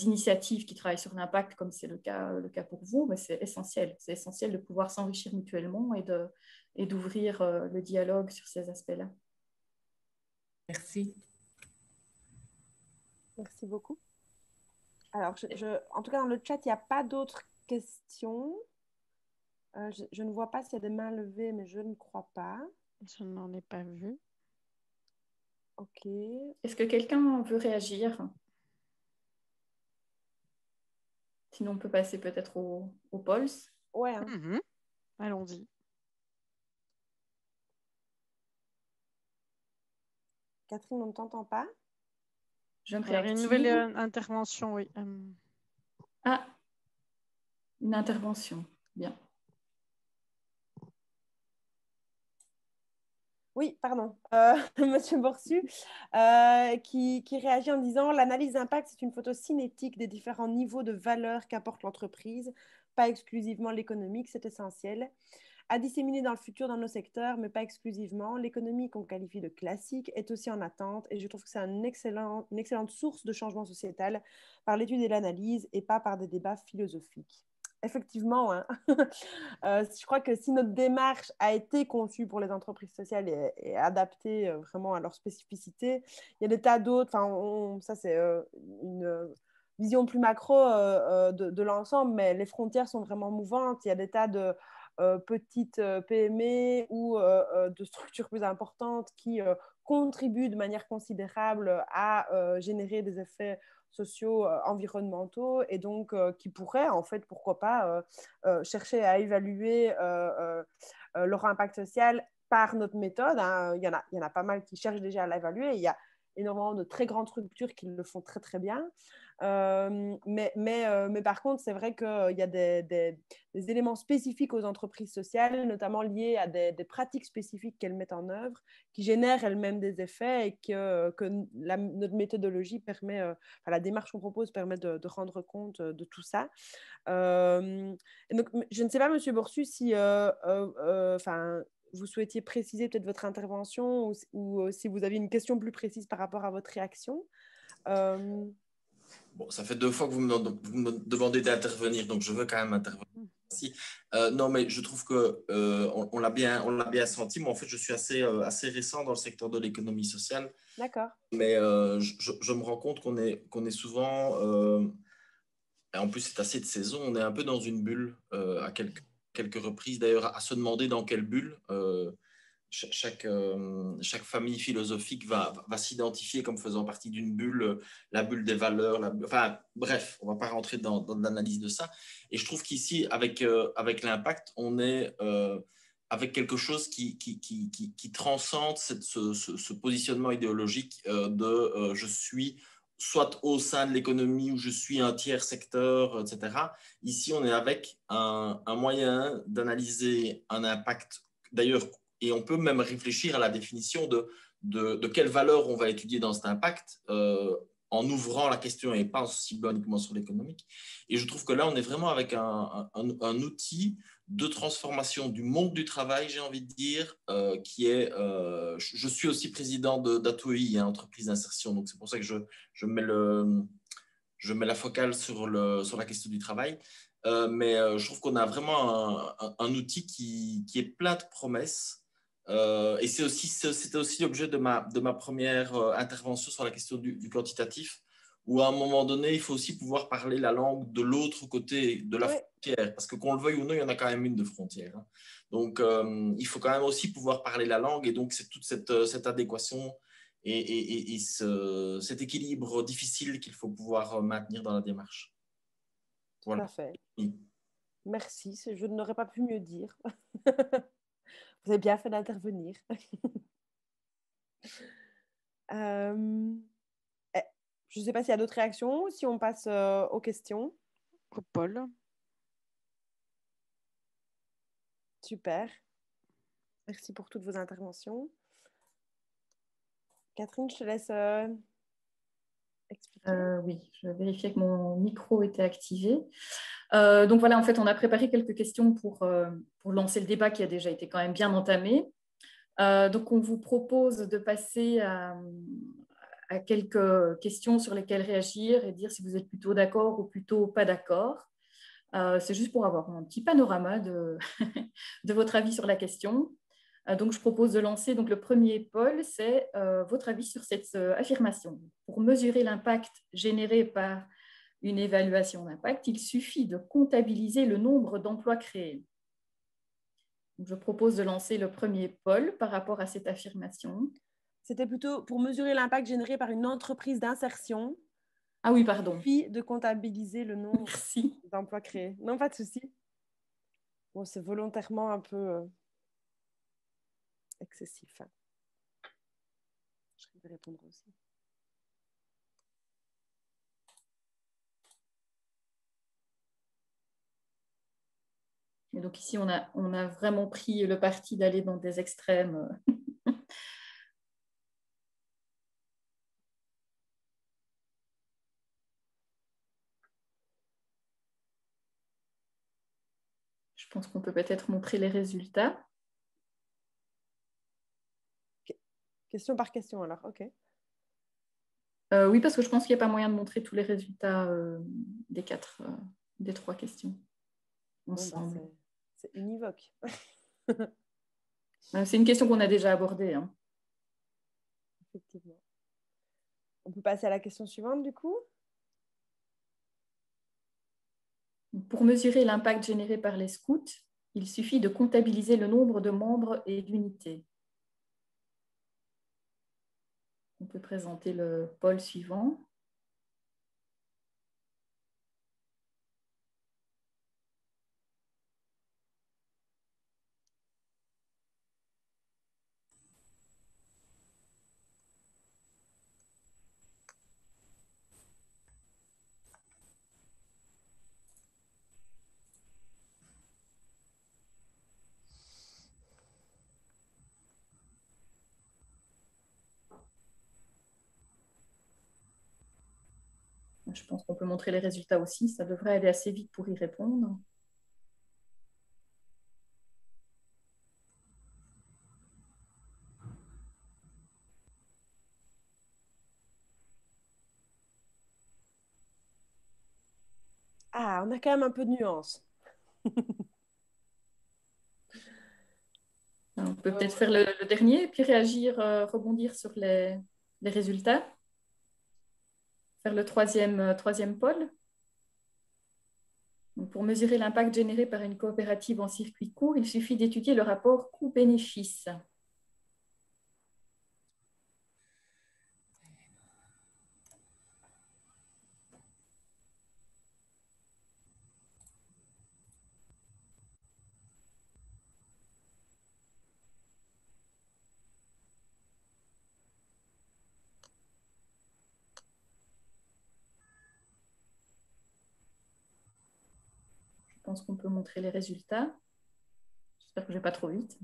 initiatives qui travaillent sur l'impact, comme c'est le cas pour vous, mais c'est essentiel. C'est essentiel de pouvoir s'enrichir mutuellement et d'ouvrir le dialogue sur ces aspects-là. Merci. Merci beaucoup. Alors, en tout cas, dans le chat, il n'y a pas d'autres questions. Je ne vois pas s'il y a des mains levées, mais je ne crois pas. Je n'en ai pas vu. Ok. Est-ce que quelqu'un veut réagir? Sinon, on peut passer peut-être au POLS. Ouais. Hein. Allons-y. Catherine, on ne t'entend pas? Je me réactive. Il y a une nouvelle intervention, oui. Ah, une intervention. Bien. Oui, pardon. Monsieur Borsu, qui réagit en disant « L'analyse d'impact, c'est une photo cinétique des différents niveaux de valeur qu'apporte l'entreprise, pas exclusivement l'économique, c'est essentiel. À disséminer dans le futur dans nos secteurs, mais pas exclusivement. L'économie qu'on qualifie de classique est aussi en attente et je trouve que c'est une excellente source de changement sociétal par l'étude et l'analyse et pas par des débats philosophiques. » Effectivement, hein. Je crois que si notre démarche a été conçue pour les entreprises sociales et adaptée vraiment à leur spécificité, il y a des tas d'autres, ça c'est une vision plus macro de l'ensemble, mais les frontières sont vraiment mouvantes. Il y a des tas de petites PME ou de structures plus importantes qui contribuent de manière considérable à générer des effets sociaux, environnementaux, et donc qui pourraient, en fait, pourquoi pas, chercher à évaluer leur impact social par notre méthode. Hein. Il y en a pas mal qui cherchent déjà à l'évaluer. Il y énormément de très grandes structures qui le font très, très bien. Mais par contre, c'est vrai qu'il y a des éléments spécifiques aux entreprises sociales, notamment liés à des pratiques spécifiques qu'elles mettent en œuvre, qui génèrent elles-mêmes des effets et que notre méthodologie permet, la démarche qu'on propose permet de rendre compte de tout ça. Donc, je ne sais pas, Monsieur Borsu, si vous souhaitiez préciser peut-être votre intervention ou si vous avez une question plus précise par rapport à votre réaction. Bon, ça fait 2 fois que vous me demandez d'intervenir, donc je veux quand même intervenir. Merci. Non, mais je trouve que on l'a bien senti. Moi, en fait, je suis assez récent dans le secteur de l'économie sociale. D'accord. Mais je me rends compte qu'on est souvent, et en plus c'est assez de saison, on est un peu dans une bulle à quelques reprises d'ailleurs, à se demander dans quelle bulle. Chaque famille philosophique va s'identifier comme faisant partie d'une bulle, la bulle des valeurs, enfin bref, on ne va pas rentrer dans l'analyse de ça. Et je trouve qu'ici, avec l'impact, on est avec quelque chose qui transcende ce positionnement idéologique de je suis soit au sein de l'économie où je suis un tiers secteur, etc. Ici, on est avec un moyen d'analyser un impact, d'ailleurs, et on peut même réfléchir à la définition de quelles valeurs on va étudier dans cet impact en ouvrant la question et pas en se ciblant uniquement sur l'économique. Et je trouve que là, on est vraiment avec un outil de transformation du monde du travail, j'ai envie de dire, qui est… je suis aussi président d'ATOI, entreprise d'insertion, donc c'est pour ça que je mets la focale sur la question du travail. Mais je trouve qu'on a vraiment un outil qui est plein de promesses. Et c'était aussi l'objet de ma première intervention sur la question du quantitatif, où à un moment donné, il faut aussi pouvoir parler la langue de l'autre côté de la frontière, parce que qu'on le veuille ou non, il y en a quand même une de frontière. Donc, il faut quand même aussi pouvoir parler la langue, et donc c'est toute cette adéquation et cet équilibre difficile qu'il faut pouvoir maintenir dans la démarche. Voilà. Tout à fait. Oui. Merci, je n'aurais pas pu mieux dire. Vous avez bien fait d'intervenir. Je ne sais pas s'il y a d'autres réactions ou si on passe aux questions. Paul. Super. Merci pour toutes vos interventions. Catherine, je te laisse expliquer. Oui, je vérifiais que mon micro était activé. Donc voilà, en fait, on a préparé quelques questions pour lancer le débat qui a déjà été quand même bien entamé. Donc, on vous propose de passer à quelques questions sur lesquelles réagir et dire si vous êtes plutôt d'accord ou plutôt pas d'accord. C'est juste pour avoir un petit panorama de, de votre avis sur la question. Donc, je propose de lancer. Donc, le premier, Paul, c'est votre avis sur cette affirmation. Pour mesurer l'impact généré par une évaluation d'impact, il suffit de comptabiliser le nombre d'emplois créés. Je propose de lancer le premier Paul par rapport à cette affirmation. C'était plutôt pour mesurer l'impact généré par une entreprise d'insertion. Ah oui, pardon. Il suffit de comptabiliser le nombre d'emplois créés. Non, pas de souci. Bon, c'est volontairement un peu excessif. Je vais répondre aussi. Et donc ici, on a vraiment pris le parti d'aller dans des extrêmes. Je pense qu'on peut peut-être montrer les résultats. Question par question, alors, ok. Oui, parce que je pense qu'il n'y a pas moyen de montrer tous les résultats des 3 questions ensemble. Bon, c'est univoque. C'est une question qu'on a déjà abordée. Hein. Effectivement. On peut passer à la question suivante, du coup. Pour mesurer l'impact généré par les scouts, il suffit de comptabiliser le nombre de membres et d'unités. On peut présenter le pôle suivant. Je pense qu'on peut montrer les résultats aussi. Ça devrait aller assez vite pour y répondre. Ah, on a quand même un peu de nuance. On peut peut-être faire le dernier, puis réagir, rebondir sur les résultats. Faire le troisième pôle. Donc, pour mesurer l'impact généré par une coopérative en circuit court, il suffit d'étudier le rapport coût-bénéfice. Je pense qu'on peut montrer les résultats. J'espère que je ne vais pas trop vite.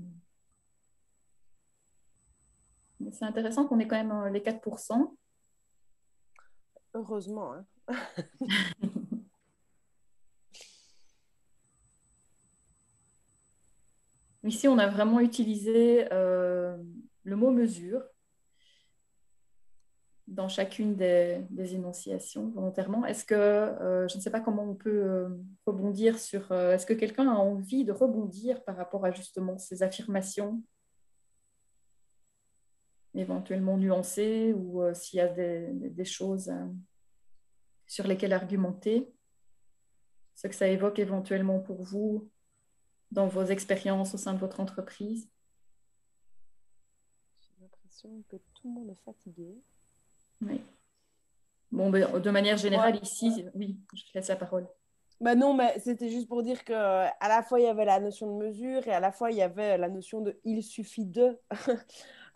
C'est intéressant qu'on ait quand même les 4%. Heureusement. Hein. Ici, on a vraiment utilisé le mot mesure dans chacune des énonciations volontairement. Est-ce que, je ne sais pas comment on peut rebondir sur, est-ce que quelqu'un a envie de rebondir par rapport à justement ces affirmations éventuellement nuancées ou s'il y a des choses sur lesquelles argumenter, ce que ça évoque éventuellement pour vous dans vos expériences au sein de votre entreprise? J'ai l'impression que tout le monde est fatigué. Oui. Bon, ben, de manière générale, ici, oui, je te laisse la parole. Bah non, mais c'était juste pour dire qu'à la fois, il y avait la notion de mesure et à la fois, il y avait la notion de « il suffit de ».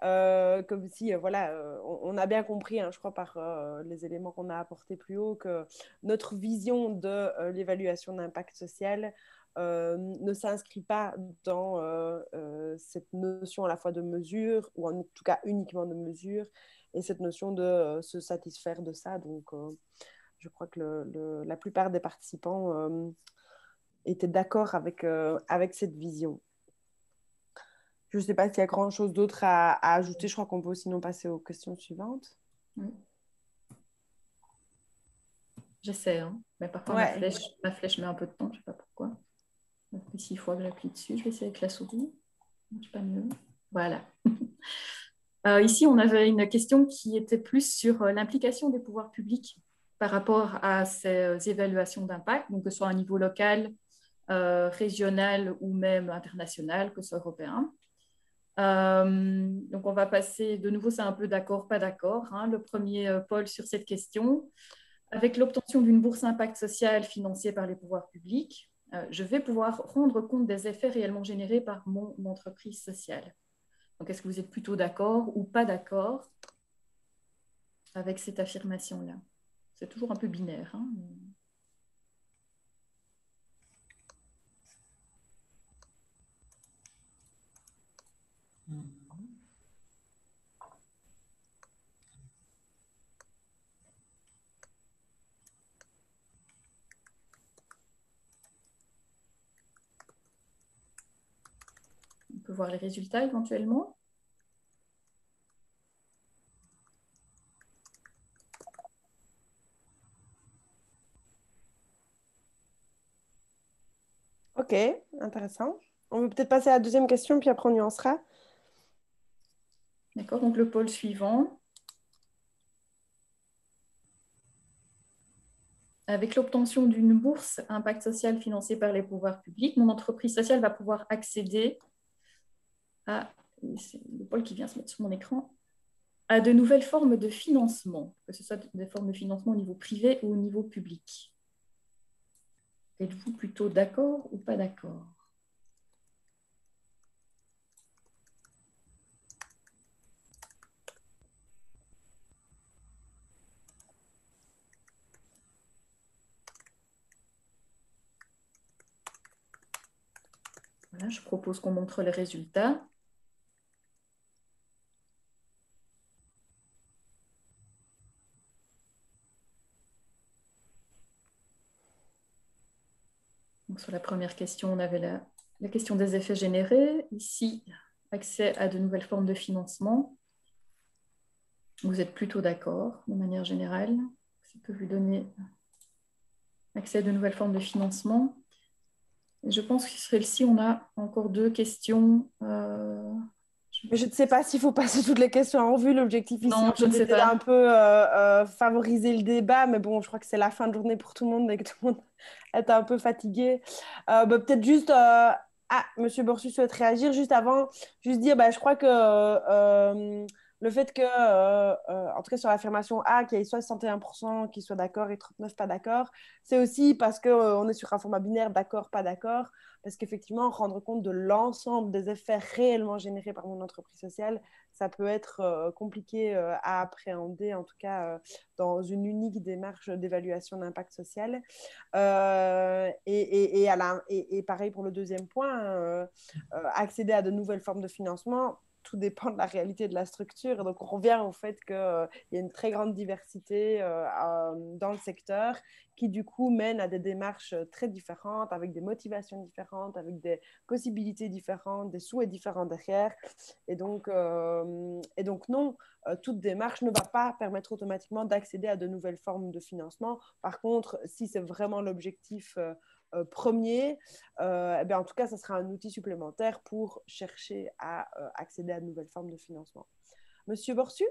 Comme si, voilà, on a bien compris, hein, je crois, par les éléments qu'on a apportés plus haut, que notre vision de l'évaluation d'impact social ne s'inscrit pas dans cette notion à la fois de mesure, ou en tout cas uniquement de mesure, et cette notion de se satisfaire de ça. Donc, je crois que la plupart des participants étaient d'accord avec cette vision. Je ne sais pas s'il y a grand-chose d'autre à ajouter. Je crois qu'on peut sinon passer aux questions suivantes. Oui. J'essaie, hein. Mais parfois ma flèche met un peu de temps, je ne sais pas pourquoi. Donc, ici, il faut que j'appuie dessus. Je vais essayer avec la souris. Je pas mieux. Voilà. Ici, on avait une question qui était plus sur l'implication des pouvoirs publics par rapport à ces évaluations d'impact, donc que ce soit à un niveau local, régional ou même international, que ce soit européen. Donc, on va passer, de nouveau, c'est un peu d'accord, pas d'accord. Hein, le premier pôle sur cette question. Avec l'obtention d'une bourse impact social financée par les pouvoirs publics, je vais pouvoir rendre compte des effets réellement générés par mon entreprise sociale. Donc, est-ce que vous êtes plutôt d'accord ou pas d'accord avec cette affirmation-là? C'est toujours un peu binaire. Hein. On peut voir les résultats éventuellement. Ok, intéressant. On peut peut-être passer à la deuxième question, puis après on nuancera. D'accord, donc le pôle suivant. Avec l'obtention d'une bourse impact social financée par les pouvoirs publics, mon entreprise sociale va pouvoir accéder à, c'est le pôle qui vient se mettre sur mon écran, à de nouvelles formes de financement, que ce soit des formes de financement au niveau privé ou au niveau public. Êtes-vous plutôt d'accord ou pas d'accord? Voilà, je propose qu'on montre les résultats. Donc, sur la première question, on avait la question des effets générés. Ici, accès à de nouvelles formes de financement. Vous êtes plutôt d'accord, de manière générale. Ça peut vous donner accès à de nouvelles formes de financement. Et je pense que celle-ci, on a encore 2 questions. Mais je ne sais pas s'il faut passer toutes les questions en revue. L'objectif ici, Non, je ne sais c'était pas. un peu favoriser le débat, mais bon, je crois que c'est la fin de journée pour tout le monde et que tout le monde est un peu fatigué. Peut-être juste, Monsieur Borsu souhaite réagir juste avant, juste dire, je crois que le fait que, en tout cas sur l'affirmation A, qu'il y ait 61% qui soient d'accord et 39% pas d'accord, c'est aussi parce qu'on est sur un format binaire d'accord, pas d'accord. Parce qu'effectivement, rendre compte de l'ensemble des effets réellement générés par mon entreprise sociale, ça peut être compliqué à appréhender, en tout cas dans une unique démarche d'évaluation d'impact social. Et pareil pour le deuxième point, accéder à de nouvelles formes de financement, tout dépend de la réalité de la structure. Donc, on revient au fait qu'il y a une très grande diversité dans le secteur qui, du coup, mène à des démarches très différentes, avec des motivations différentes, avec des possibilités différentes, des souhaits différents derrière. Et donc non, toute démarche ne va pas permettre automatiquement d'accéder à de nouvelles formes de financement. Par contre, si c'est vraiment l'objectif premier, en tout cas, ça sera un outil supplémentaire pour chercher à accéder à de nouvelles formes de financement. Monsieur Borsu ?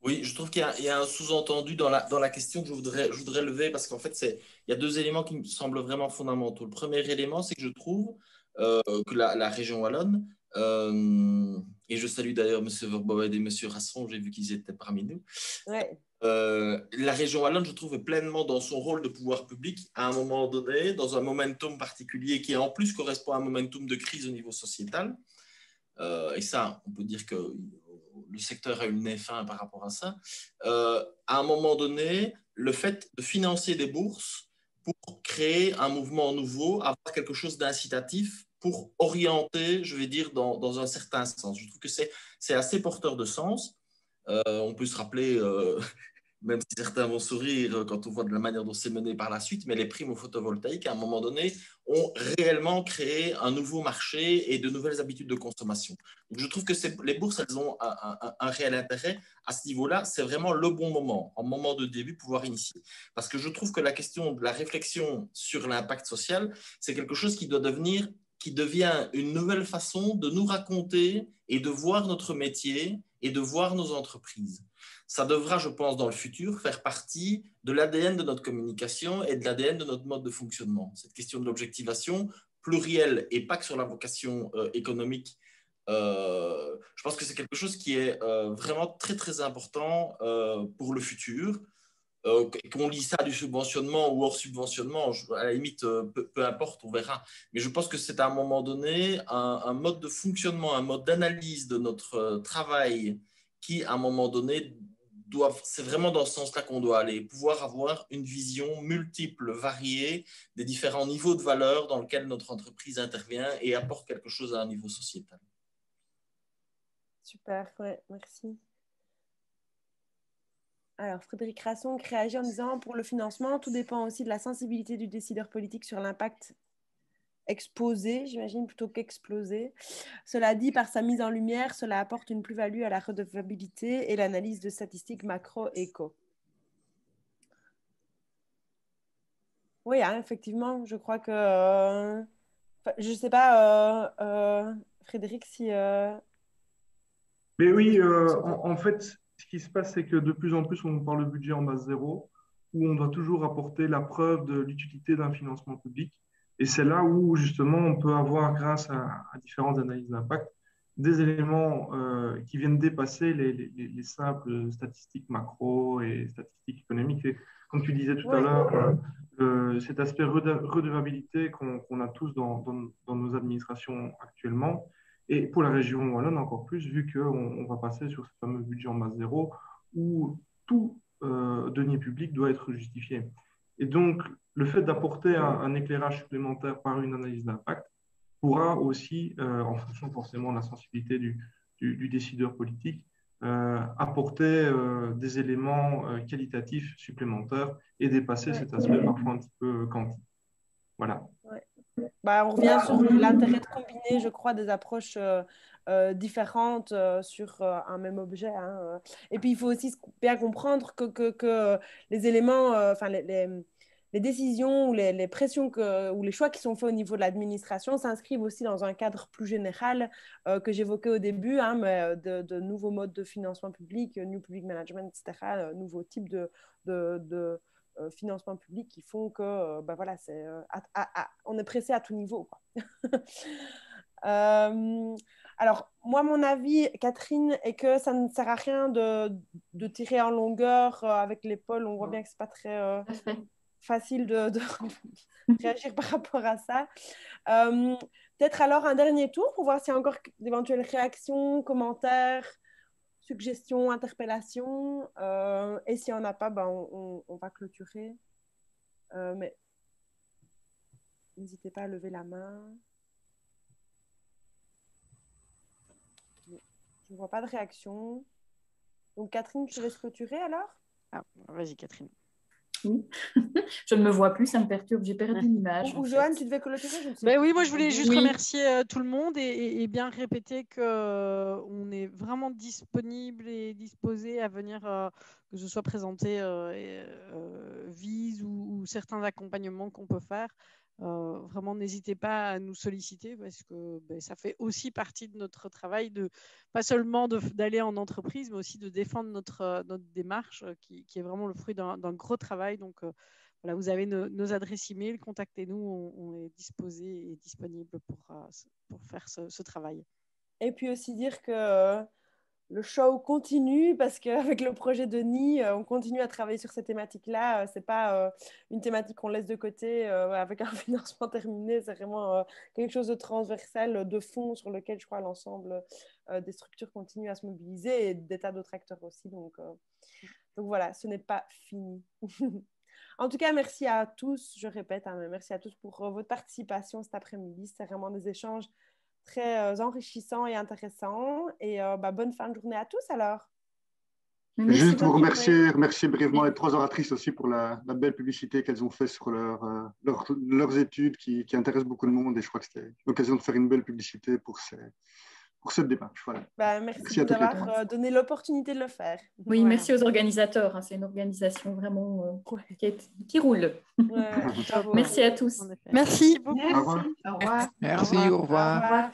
Oui, je trouve qu'il y a un sous-entendu dans la question que je voudrais lever parce qu'en fait, il y a 2 éléments qui me semblent vraiment fondamentaux. Le premier élément, c'est que je trouve que la région wallonne, et je salue d'ailleurs M. Verboed et M. Rasson, j'ai vu qu'ils étaient parmi nous. Ouais. La région wallonne, je trouve, est pleinement dans son rôle de pouvoir public à un moment donné, dans un momentum particulier qui en plus correspond à un momentum de crise au niveau sociétal. Et ça, on peut dire que le secteur a eu le nez fin par rapport à ça. À un moment donné, le fait de financer des bourses pour créer un mouvement nouveau, avoir quelque chose d'incitatif pour orienter, je vais dire, dans un certain sens. Je trouve que c'est assez porteur de sens. On peut se rappeler, même si certains vont sourire quand on voit de la manière dont c'est mené par la suite, mais les primes au photovoltaïque, à un moment donné, ont réellement créé un nouveau marché et de nouvelles habitudes de consommation. Donc, je trouve que les bourses, elles ont un réel intérêt. À ce niveau-là, c'est vraiment le bon moment, en moment de début, pouvoir initier. Parce que je trouve que la question de la réflexion sur l'impact social, c'est quelque chose qui devient une nouvelle façon de nous raconter et de voir notre métier et de voir nos entreprises. Ça devra, je pense, dans le futur, faire partie de l'ADN de notre communication et de l'ADN de notre mode de fonctionnement. Cette question de l'objectivation plurielle et pas que sur la vocation économique, je pense que c'est quelque chose qui est vraiment très, très important pour le futur. Qu'on lit ça du subventionnement ou hors subventionnement, à la limite, peu importe, on verra. Mais je pense que c'est à un moment donné un mode de fonctionnement, un mode d'analyse de notre travail qui, à un moment donné, c'est vraiment dans ce sens-là qu'on doit aller, pouvoir avoir une vision multiple, variée des différents niveaux de valeur dans lesquels notre entreprise intervient et apporte quelque chose à un niveau sociétal. Super, ouais, merci. Alors, Frédéric Rasson réagit en disant « Pour le financement, tout dépend aussi de la sensibilité du décideur politique sur l'impact exposé, j'imagine, plutôt qu'explosé. Cela dit, par sa mise en lumière, cela apporte une plus-value à la redevabilité et l'analyse de statistiques macro-éco. » Oui, hein, effectivement, je crois que... je ne sais pas, Frédéric, si... Mais oui, en fait, ce qui se passe, c'est que de plus en plus, on parle de budget en base zéro, où on doit toujours apporter la preuve de l'utilité d'un financement public. Et c'est là où, justement, on peut avoir, grâce à différentes analyses d'impact, des éléments qui viennent dépasser les simples statistiques macro et statistiques économiques. Et comme tu disais tout à l'heure, cet aspect redevabilité qu'on a tous dans nos administrations actuellement, et pour la région wallonne encore plus, vu qu'on va passer sur ce fameux budget en base zéro, où tout denier public doit être justifié. Et donc, le fait d'apporter un éclairage supplémentaire par une analyse d'impact pourra aussi, en fonction forcément de la sensibilité du décideur politique, apporter des éléments qualitatifs supplémentaires et dépasser cet aspect parfois un petit peu quantique. Voilà. Ouais, on revient sur l'intérêt de combiner, je crois, des approches différentes sur un même objet. Hein. Et puis, il faut aussi bien comprendre que les éléments, les décisions ou les pressions ou les choix qui sont faits au niveau de l'administration s'inscrivent aussi dans un cadre plus général que j'évoquais au début, hein, mais de nouveaux modes de financement public, New Public Management, etc., nouveaux types de financement public qui font que voilà, on est pressé à tout niveau, quoi. Alors, moi, mon avis, Catherine, est que ça ne sert à rien de tirer en longueur avec l'épaule. On voit bien que ce n'est pas très facile de réagir par rapport à ça. Peut-être alors un dernier tour pour voir s'il y a encore d'éventuelles réactions, commentaires, suggestions, interpellations. Et s'il n'y en a pas, on va clôturer. Mais n'hésitez pas à lever la main. Je ne vois pas de réaction. Donc, Catherine, je te laisse clôturer alors. Vas-y, Catherine. Oui. Je ne me vois plus, ça me perturbe, j'ai perdu l'image. Ou Joanne, tu devais clôturer, je ne sais pas. Oui, moi je voulais juste remercier tout le monde et bien répéter qu'on est vraiment disponible et disposé à venir, que ce soit présenter VISE ou certains accompagnements qu'on peut faire. Vraiment, n'hésitez pas à nous solliciter parce que ça fait aussi partie de notre travail, pas seulement d'aller en entreprise, mais aussi de défendre notre démarche qui est vraiment le fruit d'un gros travail. Donc, voilà, vous avez nos adresses e-mail, contactez-nous, on est disposé et disponible pour faire ce travail. Et puis aussi dire que le show continue parce qu'avec le projet de Nid, on continue à travailler sur ces thématiques-là. Ce n'est pas une thématique qu'on laisse de côté avec un financement terminé. C'est vraiment quelque chose de transversal, de fond, sur lequel je crois l'ensemble des structures continuent à se mobiliser et des tas d'autres acteurs aussi. Donc voilà, ce n'est pas fini. En tout cas, merci à tous, je répète, hein, merci à tous pour votre participation cet après-midi. C'est vraiment des échanges très enrichissants et intéressants. Et bonne fin de journée à tous alors. Juste vous remercier brièvement les 3 oratrices aussi pour la belle publicité qu'elles ont fait sur leurs études qui intéressent beaucoup de monde. Et je crois que c'était l'occasion de faire une belle publicité pour cette démarche. Voilà. Merci d'avoir donné l'opportunité de le faire. Oui, voilà. Merci aux organisateurs. Hein. C'est une organisation vraiment qui roule. Merci à tous. Merci beaucoup. Au revoir. Au revoir. Merci, au revoir.